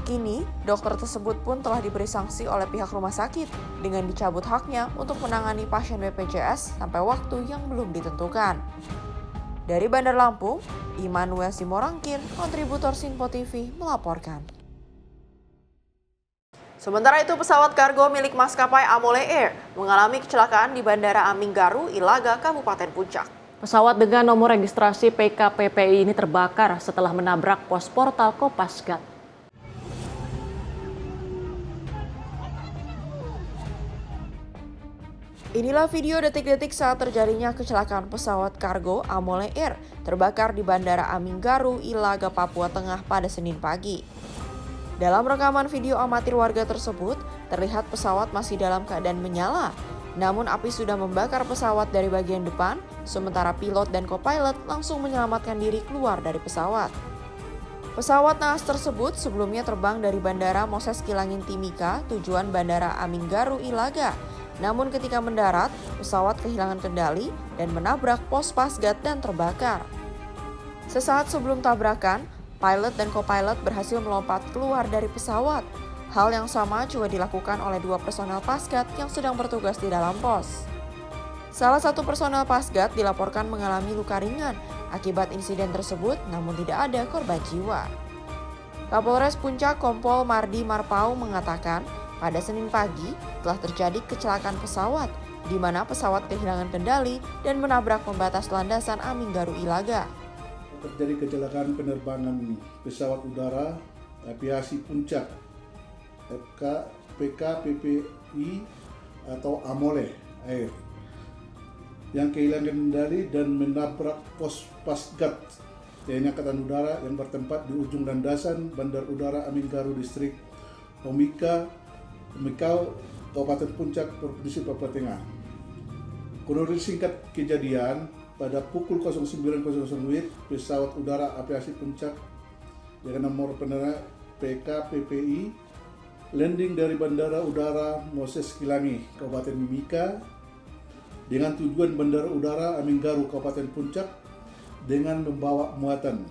Kini, dokter tersebut pun telah diberi sanksi oleh pihak rumah sakit dengan dicabut haknya untuk menangani pasien BPJS sampai waktu yang belum ditentukan. Dari Bandar Lampung, Immanuel Simorangkir, kontributor Simpo TV melaporkan. Sementara itu, pesawat kargo milik maskapai Amole Air mengalami kecelakaan di Bandara Aminggaru, Ilaga, Kabupaten Puncak. Pesawat dengan nomor registrasi PKPPI ini terbakar setelah menabrak pos portal Kopasgat. Inilah video detik-detik saat terjadinya kecelakaan pesawat kargo Amole Air terbakar di Bandara Aminggaru, Ilaga, Papua Tengah pada Senin pagi. Dalam rekaman video amatir warga tersebut, terlihat pesawat masih dalam keadaan menyala. Namun api sudah membakar pesawat dari bagian depan, sementara pilot dan co-pilot langsung menyelamatkan diri keluar dari pesawat. Pesawat naas tersebut sebelumnya terbang dari Bandara Moses Kilangin Timika tujuan Bandara Aminggaru Ilaga. Namun ketika mendarat, pesawat kehilangan kendali dan menabrak pos Pasgat dan terbakar. Sesaat sebelum tabrakan, pilot dan co-pilot berhasil melompat keluar dari pesawat. Hal yang sama juga dilakukan oleh 2 personel Pasgat yang sedang bertugas di dalam pos. Salah satu personel Pasgat dilaporkan mengalami luka ringan akibat insiden tersebut, namun tidak ada korban jiwa. Kapolres Puncak Kompol Mardi Marpau mengatakan, pada Senin pagi telah terjadi kecelakaan pesawat, di mana pesawat kehilangan kendali dan menabrak pembatas landasan Aminggaru Ilaga. Terjadi kecelakaan penerbangan pesawat udara aviasi Puncak PKPPI atau Amole Air yang kehilangan kendali dan menabrak pos Pasgat TNI Angkatan Udara yang bertempat di ujung landasan Bandar Udara Aminggaru Distrik Omikau, Kabupaten Puncak, Provinsi Papua Tengah. Kronologi singkat kejadian, pada pukul 09.00 WIB, pesawat udara aviasi Puncak dengan nomor penerbangan PKPPI landing dari Bandara Udara Moses Kilangi, Kabupaten Mimika, dengan tujuan Bandara Udara Aminggaru, Kabupaten Puncak, dengan membawa muatan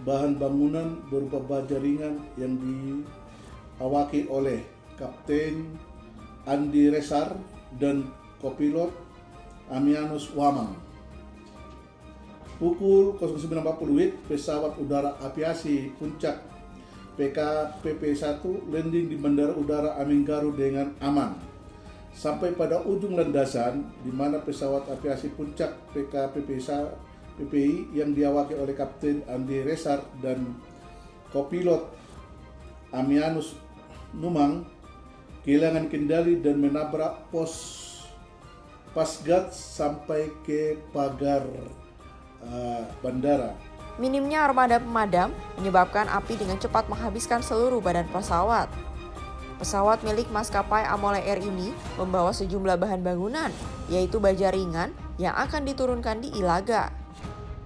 bahan bangunan berupa baja ringan yang diawaki oleh Kapten Andi Resar dan kopilot Amianus Wamang. Pukul 09.40 WIB, pesawat udara aviasi Puncak PKPP-1 landing di Bandara Udara Aminggaru dengan aman. Sampai pada ujung landasan, di mana pesawat aviasi Puncak PKPPI yang diawaki oleh Kapten Andi Resar dan kopilot Amianus Numang kehilangan kendali dan menabrak pos Pasgat sampai ke pagar bandara. Minimnya armada pemadam menyebabkan api dengan cepat menghabiskan seluruh badan pesawat. Pesawat milik maskapai Amole Air ini membawa sejumlah bahan bangunan, yaitu baja ringan yang akan diturunkan di Ilaga.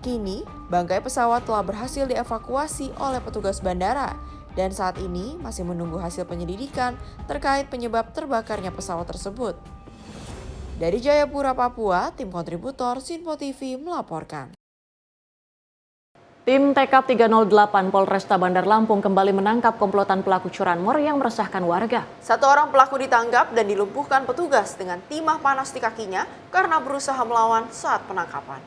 Kini, bangkai pesawat telah berhasil dievakuasi oleh petugas bandara dan saat ini masih menunggu hasil penyelidikan terkait penyebab terbakarnya pesawat tersebut. Dari Jayapura, Papua, tim kontributor Sinpo TV melaporkan. Tim TKP 308 Polresta Bandar Lampung kembali menangkap komplotan pelaku curanmor yang meresahkan warga. 1 orang pelaku ditangkap dan dilumpuhkan petugas dengan timah panas di kakinya karena berusaha melawan saat penangkapan.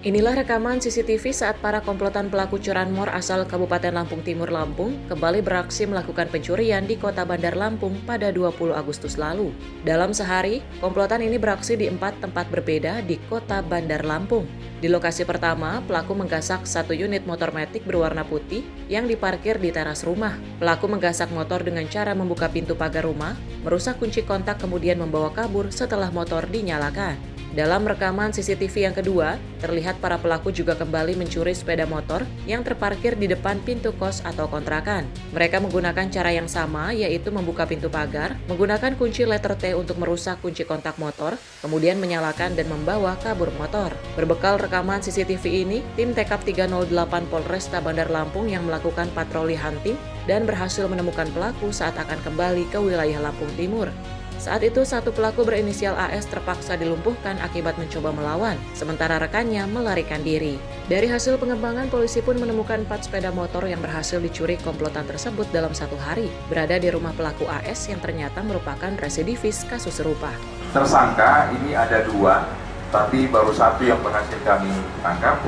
Inilah rekaman CCTV saat para komplotan pelaku curanmor asal Kabupaten Lampung Timur, Lampung kembali beraksi melakukan pencurian di kota Bandar Lampung pada 20 Agustus lalu. Dalam sehari, komplotan ini beraksi di 4 tempat berbeda di kota Bandar Lampung. Di lokasi pertama, pelaku menggasak 1 unit motor matic berwarna putih yang diparkir di teras rumah. Pelaku menggasak motor dengan cara membuka pintu pagar rumah, merusak kunci kontak kemudian membawa kabur setelah motor dinyalakan. Dalam rekaman CCTV yang kedua, terlihat para pelaku juga kembali mencuri sepeda motor yang terparkir di depan pintu kos atau kontrakan. Mereka menggunakan cara yang sama, yaitu membuka pintu pagar, menggunakan kunci letter T untuk merusak kunci kontak motor, kemudian menyalakan dan membawa kabur motor. Berbekal rekaman CCTV ini, tim TKP 308 Polresta Bandar Lampung yang melakukan patroli hunting dan berhasil menemukan pelaku saat akan kembali ke wilayah Lampung Timur. Saat itu, 1 pelaku berinisial AS terpaksa dilumpuhkan akibat mencoba melawan, sementara rekannya melarikan diri. Dari hasil pengembangan, polisi pun menemukan 4 sepeda motor yang berhasil dicuri komplotan tersebut dalam 1 hari, berada di rumah pelaku AS yang ternyata merupakan residivis kasus serupa. Tersangka ini ada 2, tapi baru 1 yang berhasil kami tangkap,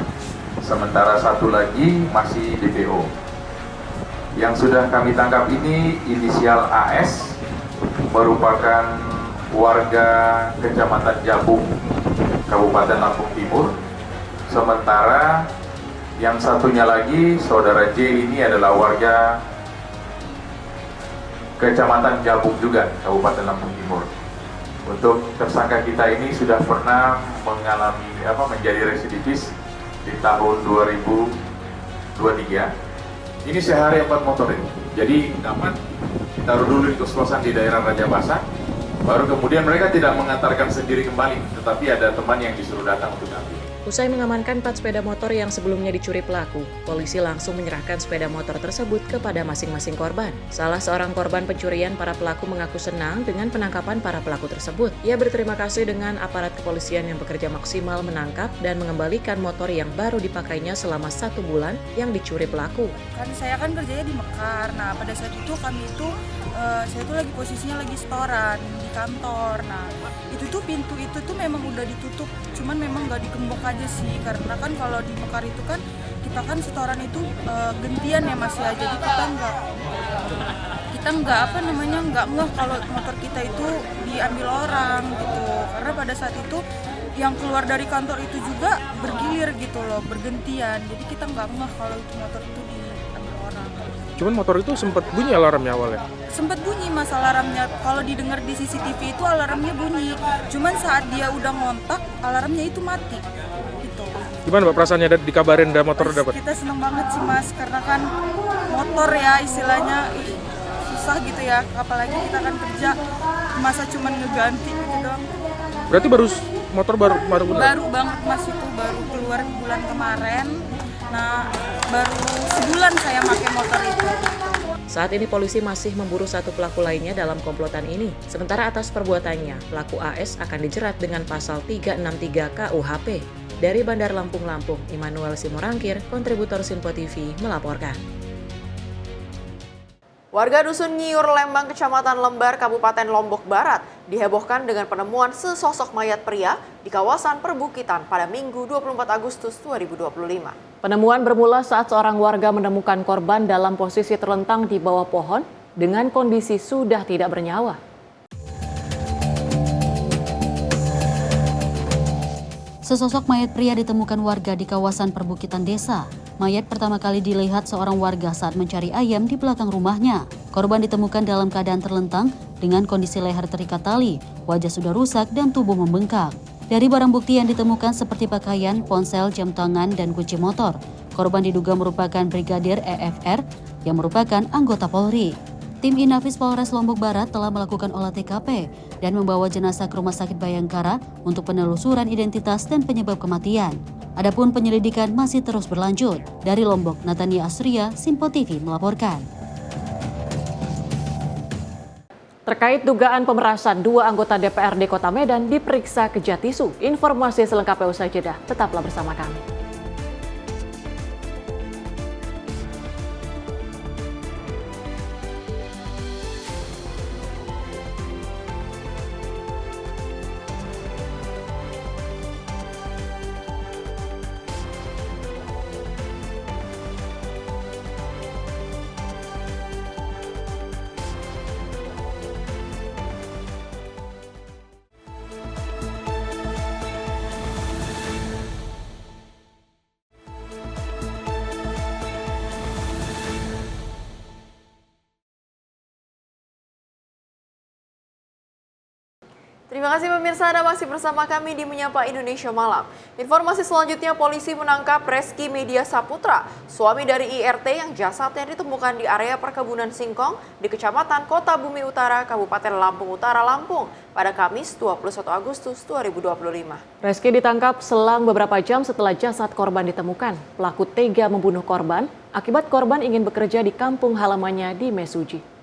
sementara 1 lagi masih DPO. Yang sudah kami tangkap ini inisial AS, merupakan warga Kecamatan Jabung, Kabupaten Lampung Timur. Sementara yang satunya lagi, saudara J ini adalah warga Kecamatan Jabung juga, Kabupaten Lampung Timur. Untuk tersangka kita ini sudah pernah mengalami menjadi residivis di tahun 2023. Ini sehari 4 motor ini. Jadi dapat ditaruh dulu di kos-kosan di daerah Raja Basa, baru kemudian mereka tidak mengantarkan sendiri kembali, tetapi ada teman yang disuruh datang untuk ambil. Usai mengamankan 4 sepeda motor yang sebelumnya dicuri pelaku, polisi langsung menyerahkan sepeda motor tersebut kepada masing-masing korban. Salah seorang korban pencurian para pelaku mengaku senang dengan penangkapan para pelaku tersebut. Ia berterima kasih dengan aparat kepolisian yang bekerja maksimal menangkap dan mengembalikan motor yang baru dipakainya selama 1 bulan yang dicuri pelaku. Kan saya kan kerjanya di Mekar. Nah, pada saat itu kami itu saya tuh lagi posisinya lagi setoran di kantor. Nah, itu tuh pintu itu tuh memang udah ditutup, cuman memang nggak digembok aja sih, karena kan kalau di Mekar itu kan kita kan setoran itu gantian ya Mas ya, jadi kita nggak nggak ngeh kalau motor kita itu diambil orang gitu, karena pada saat itu yang keluar dari kantor itu juga bergilir gitu loh, bergantian, jadi kita nggak ngeh kalau itu motor itu diambil orang. Cuman motor itu sempat bunyi alarmnya awalnya? Sempat bunyi Mas alarmnya, kalau didengar di CCTV itu alarmnya bunyi, cuman saat dia udah ngontak alarmnya itu mati gitu. Gimana Pak perasaannya dikabarin ada motor dapat? Kita seneng banget sih Mas, karena kan motor ya istilahnya susah gitu ya, apalagi kita kan kerja masa cuman ngeganti gitu doang. Berarti motor baru Baru banget Mas, itu baru keluar bulan kemarin. Nah, baru sebulan saya pakai motor itu. Saat ini polisi masih memburu 1 pelaku lainnya dalam komplotan ini. Sementara atas perbuatannya, pelaku AS akan dijerat dengan pasal 363 KUHP. Dari Bandar Lampung, Immanuel Simorangkir, kontributor Sinpo TV melaporkan. Warga Dusun Nyiur Lembang, Kecamatan Lembar, Kabupaten Lombok Barat dihebohkan dengan penemuan sesosok mayat pria di kawasan perbukitan pada Minggu 24 Agustus 2025. Penemuan bermula saat seorang warga menemukan korban dalam posisi terlentang di bawah pohon dengan kondisi sudah tidak bernyawa. Sesosok mayat pria ditemukan warga di kawasan perbukitan desa. Mayat pertama kali dilihat seorang warga saat mencari ayam di belakang rumahnya. Korban ditemukan dalam keadaan terlentang dengan kondisi leher terikat tali, wajah sudah rusak dan tubuh membengkak. Dari barang bukti yang ditemukan seperti pakaian, ponsel, jam tangan, dan kunci motor, korban diduga merupakan Brigadir EFR yang merupakan anggota Polri. Tim Inafis Polres Lombok Barat telah melakukan olah TKP dan membawa jenazah ke Rumah Sakit Bayangkara untuk penelusuran identitas dan penyebab kematian. Adapun penyelidikan masih terus berlanjut. Dari Lombok, Natania Asria, Sinpo TV melaporkan. Terkait dugaan pemerasan 2 anggota DPRD Kota Medan diperiksa ke Jatisu. Informasi selengkapnya usai jeda. Tetaplah bersama kami. Terima kasih pemirsa, Anda masih bersama kami di Menyapa Indonesia Malam. Informasi selanjutnya, polisi menangkap Reski Media Saputra, suami dari IRT yang jasadnya ditemukan di area perkebunan singkong di Kecamatan Kota Bumi Utara, Kabupaten Lampung Utara, Lampung pada Kamis 21 Agustus 2025. Reski ditangkap selang beberapa jam setelah jasad korban ditemukan. Pelaku tega membunuh korban akibat korban ingin bekerja di kampung halamannya di Mesuji.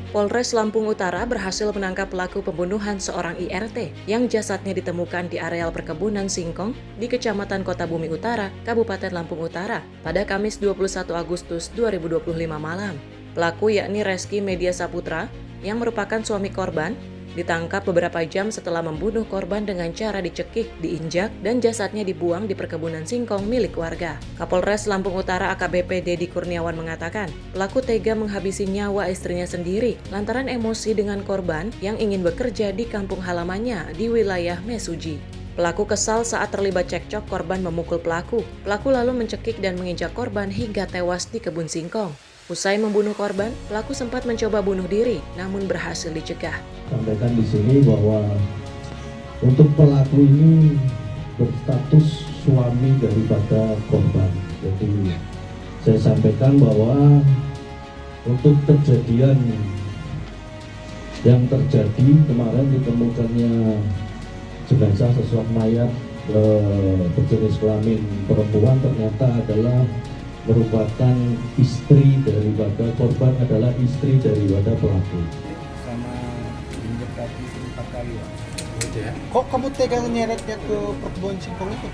Polres Lampung Utara berhasil menangkap pelaku pembunuhan seorang IRT yang jasadnya ditemukan di areal perkebunan singkong di Kecamatan Kota Bumi Utara, Kabupaten Lampung Utara pada Kamis 21 Agustus 2025 malam. Pelaku yakni Reski Media Saputra yang merupakan suami korban ditangkap beberapa jam setelah membunuh korban dengan cara dicekik, diinjak, dan jasadnya dibuang di perkebunan singkong milik warga. Kapolres Lampung Utara AKBP Dedi Kurniawan mengatakan, pelaku tega menghabisi nyawa istrinya sendiri lantaran emosi dengan korban yang ingin bekerja di kampung halamannya di wilayah Mesuji. Pelaku kesal saat terlibat cekcok korban memukul pelaku. Pelaku lalu mencekik dan menginjak korban hingga tewas di kebun singkong. Usai membunuh korban, pelaku sempat mencoba bunuh diri, namun berhasil dicegah. Sampaikan di sini bahwa Untuk pelaku ini berstatus suami daripada korban. Jadi saya sampaikan bahwa untuk kejadian yang terjadi kemarin ditemukannya jenazah sesosok mayat berjenis kelamin perempuan ternyata adalah merupakan istri daripada korban, adalah istri daripada pelaku. Sama injek kaki 4 kali ya. Ya. Kok kamu tega nyeretnya ke perkebunan singkong itu?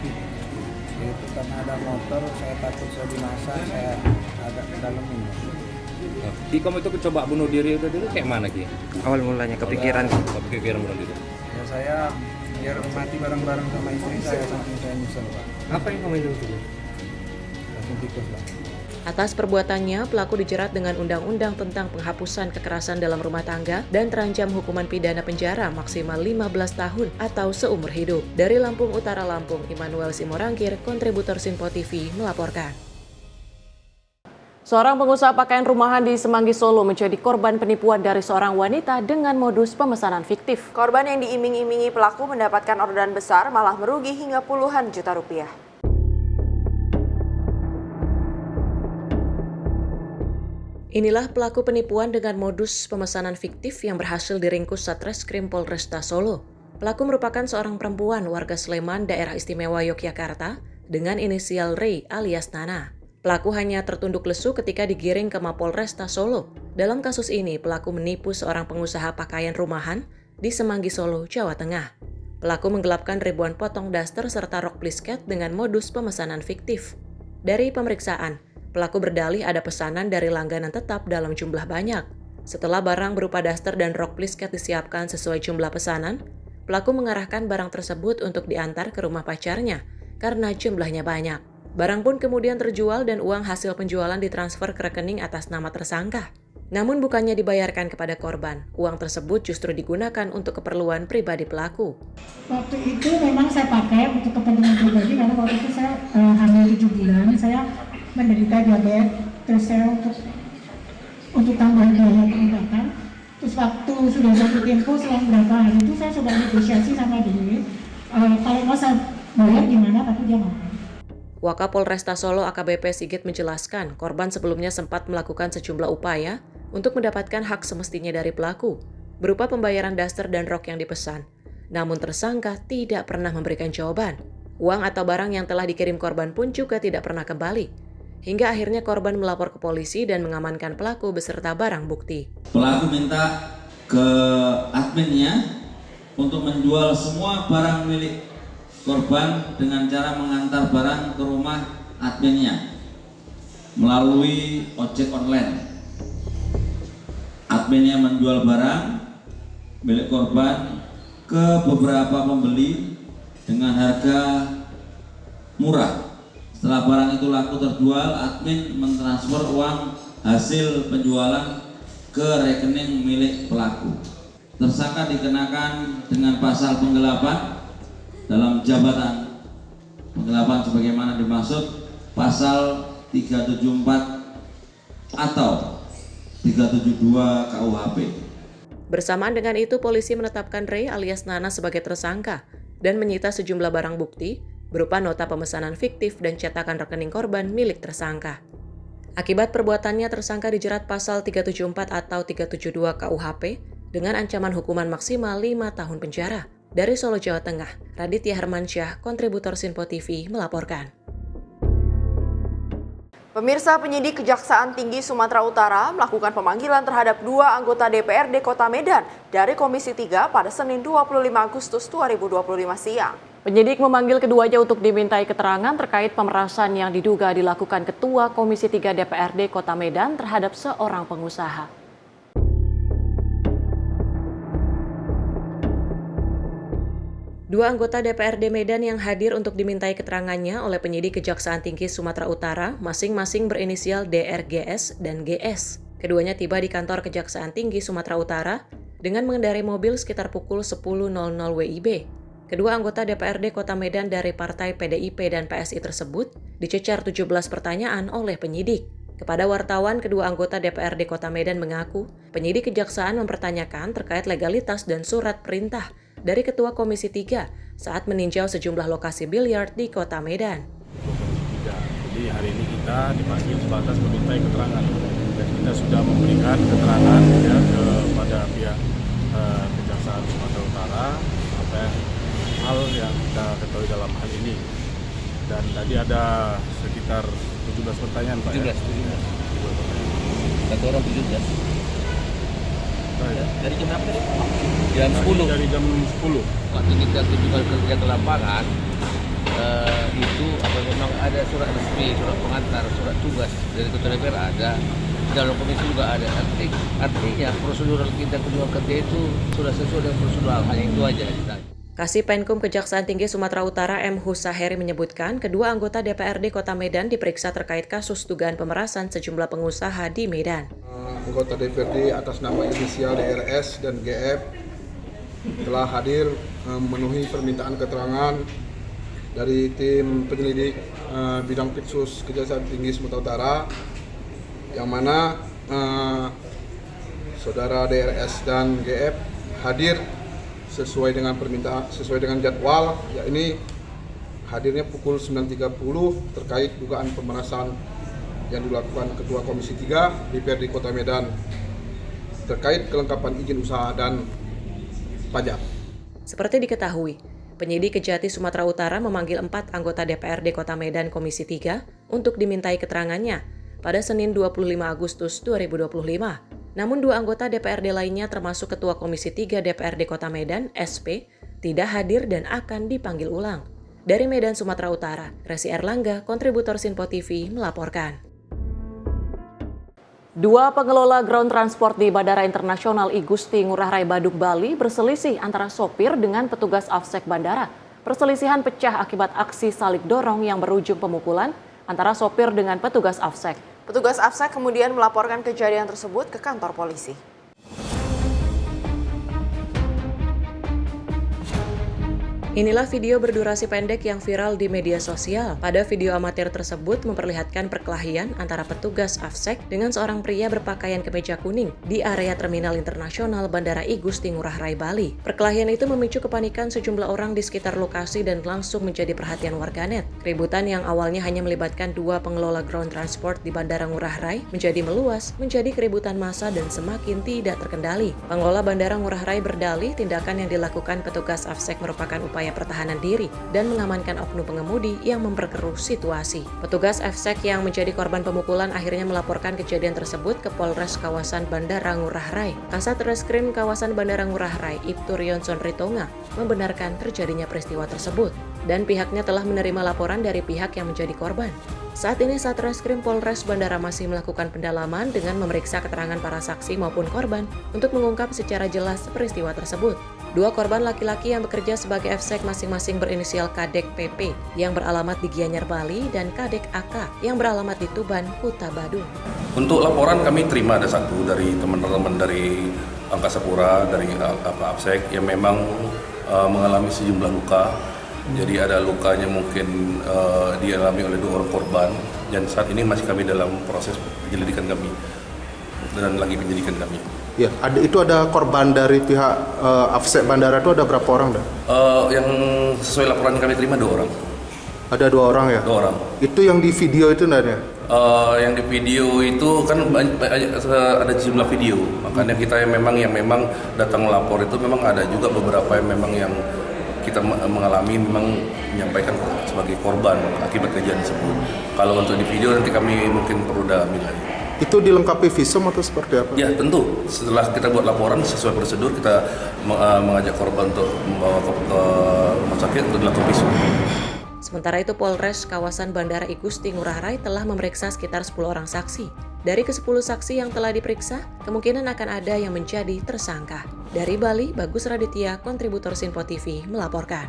Itu karena ada motor, saya takut saya binasa, saya agak ke dalam ini. Ki, kamu itu coba bunuh diri itu dulu kayak mana Ki? Awal mulanya kepikiran bunuh diri. Ya saya biar mati bareng-bareng sama istri saya saking saya nyesel Pak. Apa yang kamu itu? Langsung tikus Pak. Atas perbuatannya, pelaku dijerat dengan Undang-Undang tentang Penghapusan Kekerasan dalam Rumah Tangga dan terancam hukuman pidana penjara maksimal 15 tahun atau seumur hidup. Dari Lampung Utara Lampung, Immanuel Simorangkir, kontributor Sinpo TV melaporkan. Seorang pengusaha pakaian rumahan di Semanggi Solo menjadi korban penipuan dari seorang wanita dengan modus pemesanan fiktif. Korban yang diiming-imingi pelaku mendapatkan orderan besar malah merugi hingga puluhan juta rupiah. Inilah pelaku penipuan dengan modus pemesanan fiktif yang berhasil diringkus Satreskrim Polresta Solo. Pelaku merupakan seorang perempuan warga Sleman, Daerah Istimewa Yogyakarta, dengan inisial Rey alias Nana. Pelaku hanya tertunduk lesu ketika digiring ke Mapolresta Solo. Dalam kasus ini, pelaku menipu seorang pengusaha pakaian rumahan di Semanggi Solo, Jawa Tengah. Pelaku menggelapkan ribuan potong daster serta rok plisket dengan modus pemesanan fiktif. Dari pemeriksaan, pelaku berdalih ada pesanan dari langganan tetap dalam jumlah banyak. Setelah barang berupa daster dan rok plisket disiapkan sesuai jumlah pesanan, pelaku mengarahkan barang tersebut untuk diantar ke rumah pacarnya karena jumlahnya banyak. Barang pun kemudian terjual dan uang hasil penjualan ditransfer ke rekening atas nama tersangka. Namun bukannya dibayarkan kepada korban, uang tersebut justru digunakan untuk keperluan pribadi pelaku. Waktu itu memang saya pakai untuk kepentingan pribadi karena waktu itu saya hamil 7 bulan, saya menderita diabetes, terus saya untuk tambahan biaya pengobatan. Terus waktu sudah satu tempo selang berapa hari itu saya sudah negosiasi sama dia, kalau mau saya bayar gimana, tapi dia mau. Wakapolresta Solo AKBP Sigit menjelaskan, korban sebelumnya sempat melakukan sejumlah upaya untuk mendapatkan hak semestinya dari pelaku, berupa pembayaran daster dan rok yang dipesan. Namun tersangka tidak pernah memberikan jawaban. Uang atau barang yang telah dikirim korban pun juga tidak pernah kembali. Hingga akhirnya korban melapor ke polisi dan mengamankan pelaku beserta barang bukti. Pelaku minta ke adminnya untuk menjual semua barang milik korban dengan cara mengantar barang ke rumah adminnya melalui ojek online. Adminnya menjual barang milik korban ke beberapa pembeli dengan harga murah. Setelah barang itu laku terjual, admin mentransfer uang hasil penjualan ke rekening milik pelaku. Tersangka dikenakan dengan pasal penggelapan dalam jabatan. Penggelapan sebagaimana dimaksud pasal 374 atau 372 KUHP. Bersamaan dengan itu, polisi menetapkan Rey alias Nana sebagai tersangka dan menyita sejumlah barang bukti berupa nota pemesanan fiktif dan cetakan rekening korban milik tersangka. Akibat perbuatannya, tersangka dijerat pasal 374 atau 372 KUHP dengan ancaman hukuman maksimal 5 tahun penjara. Dari Solo, Jawa Tengah, Raditya Hermansyah, kontributor Sinpo TV melaporkan. Pemirsa, penyidik Kejaksaan Tinggi Sumatera Utara melakukan pemanggilan terhadap 2 anggota DPRD Kota Medan dari Komisi 3 pada Senin 25 Agustus 2025 siang. Penyidik memanggil keduanya untuk dimintai keterangan terkait pemerasan yang diduga dilakukan Ketua Komisi 3 DPRD Kota Medan terhadap seorang pengusaha. Dua anggota DPRD Medan yang hadir untuk dimintai keterangannya oleh penyidik Kejaksaan Tinggi Sumatera Utara masing-masing berinisial DRGS dan GS. Keduanya tiba di kantor Kejaksaan Tinggi Sumatera Utara dengan mengendarai mobil sekitar pukul 10.00 WIB. Kedua anggota DPRD Kota Medan dari Partai PDIP dan PSI tersebut dicecar 17 pertanyaan oleh penyidik. Kepada wartawan, kedua anggota DPRD Kota Medan mengaku penyidik kejaksaan mempertanyakan terkait legalitas dan surat perintah dari Ketua Komisi 3 saat meninjau sejumlah lokasi biliar di Kota Medan. Jadi hari ini kita dipanggil sebatas memintai keterangan dan kita sudah memberikan keterangan ya kepada pihak Kejaksaan Sumatera Utara apa hal yang kita ketahui dalam hal ini. Dan tadi ada sekitar 17 pertanyaan Pak. 17. Satu orang 17. Dari jam berapa tadi? Jam 10. Dari jam 10. Waktu kita kunjungan kerja ke lapangan, itu apa memang ada surat resmi, surat pengantar, surat tugas dari Ketua DPR ada, dalam komisi juga ada. Artinya prosedural kita kunjungan kerja itu sudah sesuai dengan prosedural, hanya itu aja. Kasih Penkum Kejaksaan Tinggi Sumatera Utara M. Husaheri menyebutkan kedua anggota DPRD Kota Medan diperiksa terkait kasus dugaan pemerasan sejumlah pengusaha di Medan. Anggota DPRD atas nama inisial DRS dan GF telah hadir memenuhi permintaan keterangan dari tim penyelidik bidang Pitsus Kejaksaan Tinggi Sumatera Utara, yang mana saudara DRS dan GF hadir sesuai dengan jadwal, yakni hadirnya pukul 9.30 terkait dugaan pemerasan yang dilakukan Ketua Komisi 3 DPRD Kota Medan terkait kelengkapan izin usaha dan pajak. Seperti diketahui, penyidik Kejati Sumatera Utara memanggil 4 anggota DPRD Kota Medan Komisi 3 untuk dimintai keterangannya pada Senin 25 Agustus 2025. Namun 2 anggota DPRD lainnya termasuk Ketua Komisi 3 DPRD Kota Medan, SP, tidak hadir dan akan dipanggil ulang. Dari Medan, Sumatera Utara, Resi Erlangga, kontributor Sinpo TV, melaporkan. 2 pengelola ground transport di Bandara Internasional I Gusti Ngurah Rai Badung, Bali berselisih antara sopir dengan petugas Afsek bandara. Perselisihan pecah akibat aksi saling dorong yang berujung pemukulan antara sopir dengan petugas Afsek. Petugas Afsek kemudian melaporkan kejadian tersebut ke kantor polisi. Inilah video berdurasi pendek yang viral di media sosial. Pada video amatir tersebut memperlihatkan perkelahian antara petugas Afsek dengan seorang pria berpakaian kemeja kuning di area Terminal Internasional Bandara I Gusti Ngurah Rai, Bali. Perkelahian itu memicu kepanikan sejumlah orang di sekitar lokasi dan langsung menjadi perhatian warganet. Keributan yang awalnya hanya melibatkan 2 pengelola ground transport di Bandara Ngurah Rai menjadi meluas, menjadi keributan massa dan semakin tidak terkendali. Pengelola Bandara Ngurah Rai berdalih tindakan yang dilakukan petugas Afsek merupakan upaya pertahanan diri dan mengamankan oknum pengemudi yang memperkeruh situasi. Petugas Afsek yang menjadi korban pemukulan akhirnya melaporkan kejadian tersebut ke Polres kawasan Bandara Ngurah Rai. Kasat Reskrim kawasan Bandara Ngurah Rai, Ibtu Rionson Ritonga, membenarkan terjadinya peristiwa tersebut dan pihaknya telah menerima laporan dari pihak yang menjadi korban. Saat ini Satreskrim Polres Bandara masih melakukan pendalaman dengan memeriksa keterangan para saksi maupun korban untuk mengungkap secara jelas peristiwa tersebut. 2 korban laki-laki yang bekerja sebagai Afsek masing-masing berinisial Kadek PP yang beralamat di Gianyar, Bali dan Kadek AK yang beralamat di Tuban, Kuta Badung. Untuk laporan kami terima ada satu dari teman-teman dari Angkasa Pura, dari Afsek yang memang mengalami sejumlah luka. Jadi ada lukanya mungkin dialami oleh 2 orang korban dan saat ini masih kami dalam proses penyelidikan kami dan lagi penyelidikan kami. Ya, itu ada korban dari pihak Afsek bandara itu ada berapa orang dah? Yang sesuai laporan kami terima 2 orang. Ada 2 orang ya? 2 orang. Itu yang di video itu enggak ada? Yang di video itu kan ada sejumlah video, makanya kita yang memang datang melapor itu memang ada juga beberapa yang memang yang kita mengalami memang menyampaikan sebagai korban akibat kejadian tersebut. Kalau untuk di video nanti kami mungkin perlu dalami lagi. Itu dilengkapi visum atau seperti apa? Ya tentu, setelah kita buat laporan sesuai prosedur kita mengajak korban untuk membawa ke rumah sakit untuk dilakukan visum. Sementara itu Polres kawasan Bandara I Gusti Ngurah Rai telah memeriksa sekitar 10 orang saksi. Dari ke-10 saksi yang telah diperiksa, kemungkinan akan ada yang menjadi tersangka. Dari Bali, Bagus Raditya, kontributor Sinpo TV, melaporkan.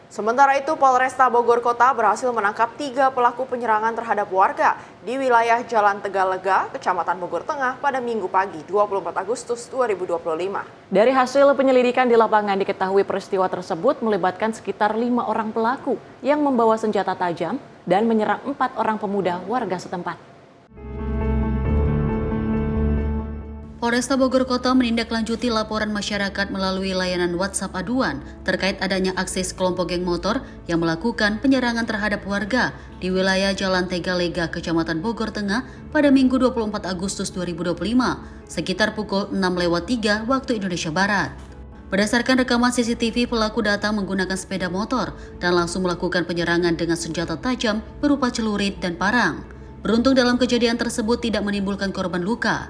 Sementara itu, Polresta Bogor Kota berhasil menangkap 3 pelaku penyerangan terhadap warga di wilayah Jalan Tegalega, Kecamatan Bogor Tengah pada Minggu pagi 24 Agustus 2025. Dari hasil penyelidikan di lapangan diketahui peristiwa tersebut melibatkan sekitar 5 orang pelaku yang membawa senjata tajam dan menyerang 4 orang pemuda warga setempat. Polresta Bogor Kota menindaklanjuti laporan masyarakat melalui layanan WhatsApp aduan terkait adanya aksi kelompok geng motor yang melakukan penyerangan terhadap warga di wilayah Jalan Tegalega, Kecamatan Bogor Tengah pada Minggu 24 Agustus 2025 sekitar pukul 6:03 waktu Indonesia Barat. Berdasarkan rekaman CCTV, pelaku datang menggunakan sepeda motor dan langsung melakukan penyerangan dengan senjata tajam berupa celurit dan parang. Beruntung dalam kejadian tersebut tidak menimbulkan korban luka.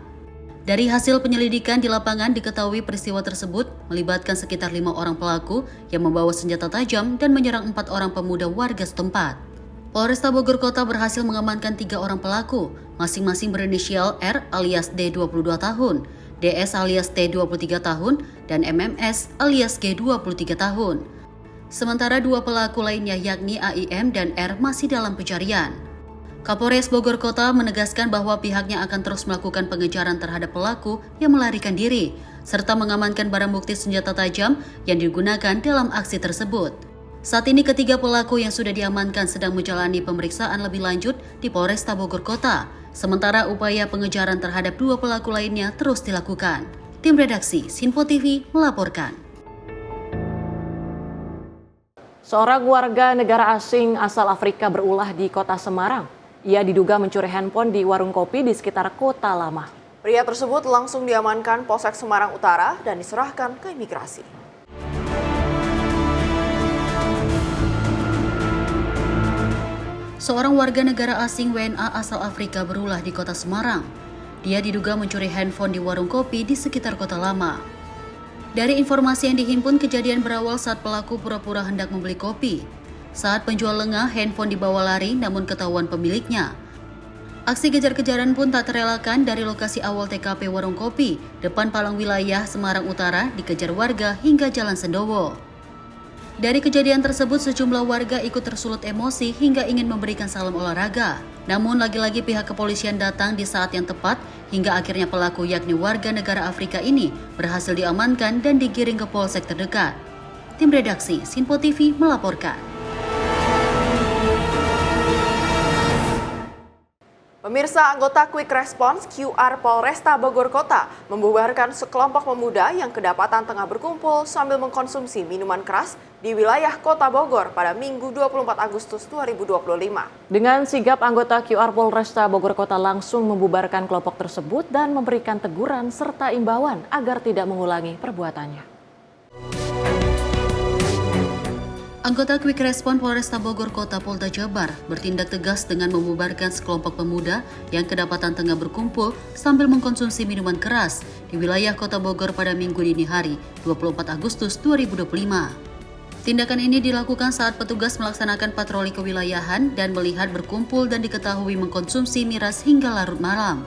Dari hasil penyelidikan di lapangan diketahui peristiwa tersebut melibatkan sekitar 5 orang pelaku yang membawa senjata tajam dan menyerang 4 orang pemuda warga setempat. Polresta Bogor Kota berhasil mengamankan 3 orang pelaku, masing-masing berinisial R alias D 22 tahun, DS alias T 23 tahun, dan MMS alias G 23 tahun. Sementara 2 pelaku lainnya yakni AIM dan R masih dalam pencarian. Kapolres Bogor Kota menegaskan bahwa pihaknya akan terus melakukan pengejaran terhadap pelaku yang melarikan diri, serta mengamankan barang bukti senjata tajam yang digunakan dalam aksi tersebut. Saat ini ketiga pelaku yang sudah diamankan sedang menjalani pemeriksaan lebih lanjut di Polresta Bogor Kota, sementara upaya pengejaran terhadap 2 pelaku lainnya terus dilakukan. Tim redaksi Sinpo TV melaporkan. Seorang warga negara asing asal Afrika berulah di kota Semarang. Ia diduga mencuri handphone di warung kopi di sekitar Kota Lama. Pria tersebut langsung diamankan Polsek Semarang Utara dan diserahkan ke imigrasi. Seorang warga negara asing WNA asal Afrika berulah di Kota Semarang. Dia diduga mencuri handphone di warung kopi di sekitar Kota Lama. Dari informasi yang dihimpun, kejadian berawal saat pelaku pura-pura hendak membeli kopi. Saat penjual lengah, handphone dibawa lari namun ketahuan pemiliknya. Aksi kejar-kejaran pun tak terelakkan. Dari lokasi awal TKP warung kopi, depan palang wilayah Semarang Utara, dikejar warga hingga Jalan Sendowo. Dari kejadian tersebut, sejumlah warga ikut tersulut emosi hingga ingin memberikan salam olahraga. Namun lagi-lagi pihak kepolisian datang di saat yang tepat hingga akhirnya pelaku yakni warga negara Afrika ini berhasil diamankan dan digiring ke polsek terdekat. Tim redaksi Sinpo TV melaporkan. Pemirsa, anggota Quick Response QR Polresta Bogor Kota membubarkan sekelompok pemuda yang kedapatan tengah berkumpul sambil mengkonsumsi minuman keras di wilayah Kota Bogor pada Minggu 24 Agustus 2025. Dengan sigap, anggota QR Polresta Bogor Kota langsung membubarkan kelompok tersebut dan memberikan teguran serta imbauan agar tidak mengulangi perbuatannya. Anggota Quick Response Polresta Bogor Kota Polda Jabar bertindak tegas dengan membubarkan sekelompok pemuda yang kedapatan tengah berkumpul sambil mengkonsumsi minuman keras di wilayah Kota Bogor pada Minggu dini hari 24 Agustus 2025. Tindakan ini dilakukan saat petugas melaksanakan patroli kewilayahan dan melihat berkumpul dan diketahui mengkonsumsi miras hingga larut malam.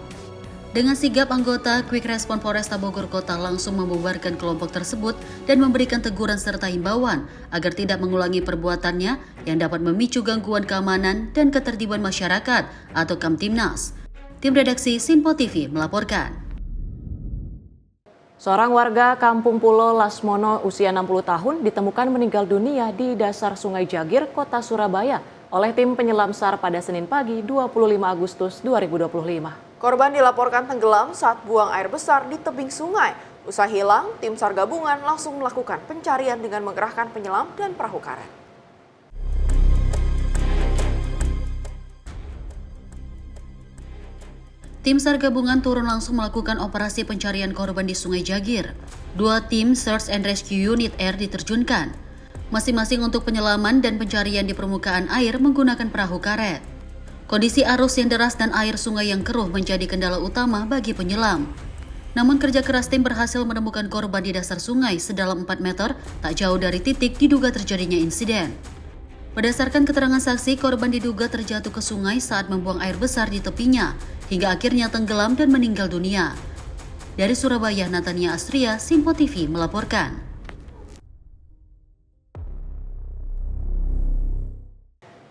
Dengan sigap, anggota Quick Response Polresta Bogor Kota langsung membubarkan kelompok tersebut dan memberikan teguran serta himbauan agar tidak mengulangi perbuatannya yang dapat memicu gangguan keamanan dan ketertiban masyarakat atau Kamtibnas. Tim redaksi Sinpo TV melaporkan. Seorang warga Kampung Pulo Lasmono usia 60 tahun ditemukan meninggal dunia di dasar Sungai Jagir, Kota Surabaya oleh tim penyelam SAR pada Senin pagi 25 Agustus 2025. Korban dilaporkan tenggelam saat buang air besar di tebing sungai. Usai hilang, tim SAR gabungan langsung melakukan pencarian dengan mengerahkan penyelam dan perahu karet. Tim SAR gabungan turun langsung melakukan operasi pencarian korban di Sungai Jagir. 2 tim Search and Rescue Unit Air diterjunkan, masing-masing untuk penyelaman dan pencarian di permukaan air menggunakan perahu karet. Kondisi arus yang deras dan air sungai yang keruh menjadi kendala utama bagi penyelam. Namun kerja keras tim berhasil menemukan korban di dasar sungai sedalam 4 meter, tak jauh dari titik diduga terjadinya insiden. Berdasarkan keterangan saksi, korban diduga terjatuh ke sungai saat membuang air besar di tepinya, hingga akhirnya tenggelam dan meninggal dunia. Dari Surabaya, Natania Astria, Sinpo TV melaporkan.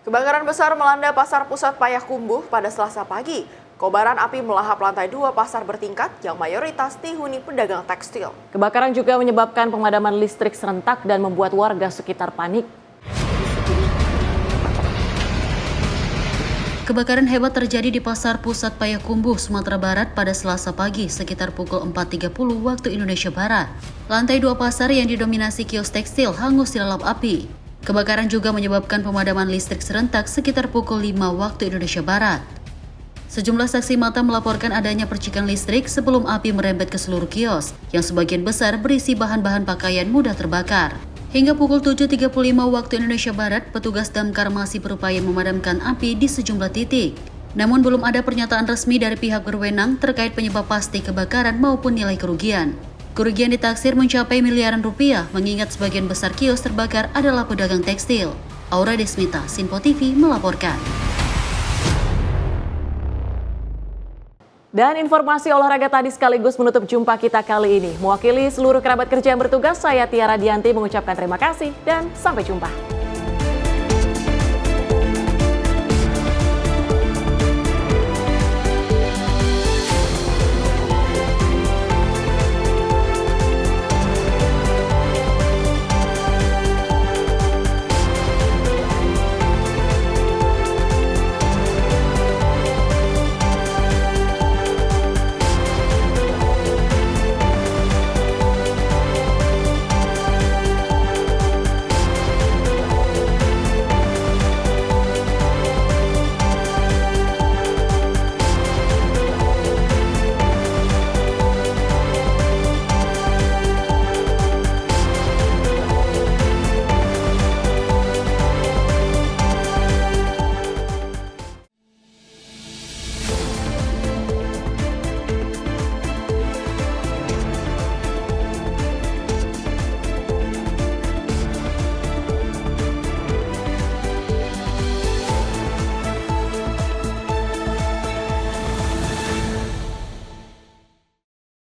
Kebakaran besar melanda Pasar Pusat Payakumbuh pada Selasa pagi. Kobaran api melahap lantai 2 pasar bertingkat yang mayoritas dihuni pedagang tekstil. Kebakaran juga menyebabkan pemadaman listrik serentak dan membuat warga sekitar panik. Kebakaran hebat terjadi di Pasar Pusat Payakumbuh, Sumatera Barat pada Selasa pagi sekitar pukul 4.30 waktu Indonesia Barat. Lantai 2 pasar yang didominasi kios tekstil hangus dilalap api. Kebakaran juga menyebabkan pemadaman listrik serentak sekitar pukul 5 waktu Indonesia Barat. Sejumlah saksi mata melaporkan adanya percikan listrik sebelum api merembet ke seluruh kios, yang sebagian besar berisi bahan-bahan pakaian mudah terbakar. Hingga pukul 7.35 waktu Indonesia Barat, petugas damkar masih berupaya memadamkan api di sejumlah titik. Namun belum ada pernyataan resmi dari pihak berwenang terkait penyebab pasti kebakaran maupun nilai kerugian. Kerugian ditaksir mencapai miliaran rupiah, mengingat sebagian besar kios terbakar adalah pedagang tekstil. Aura Desmita, Sinpo TV melaporkan. Dan informasi olahraga tadi sekaligus menutup jumpa kita kali ini. Mewakili seluruh kerabat kerja yang bertugas, saya Tiara Dianti mengucapkan terima kasih dan sampai jumpa.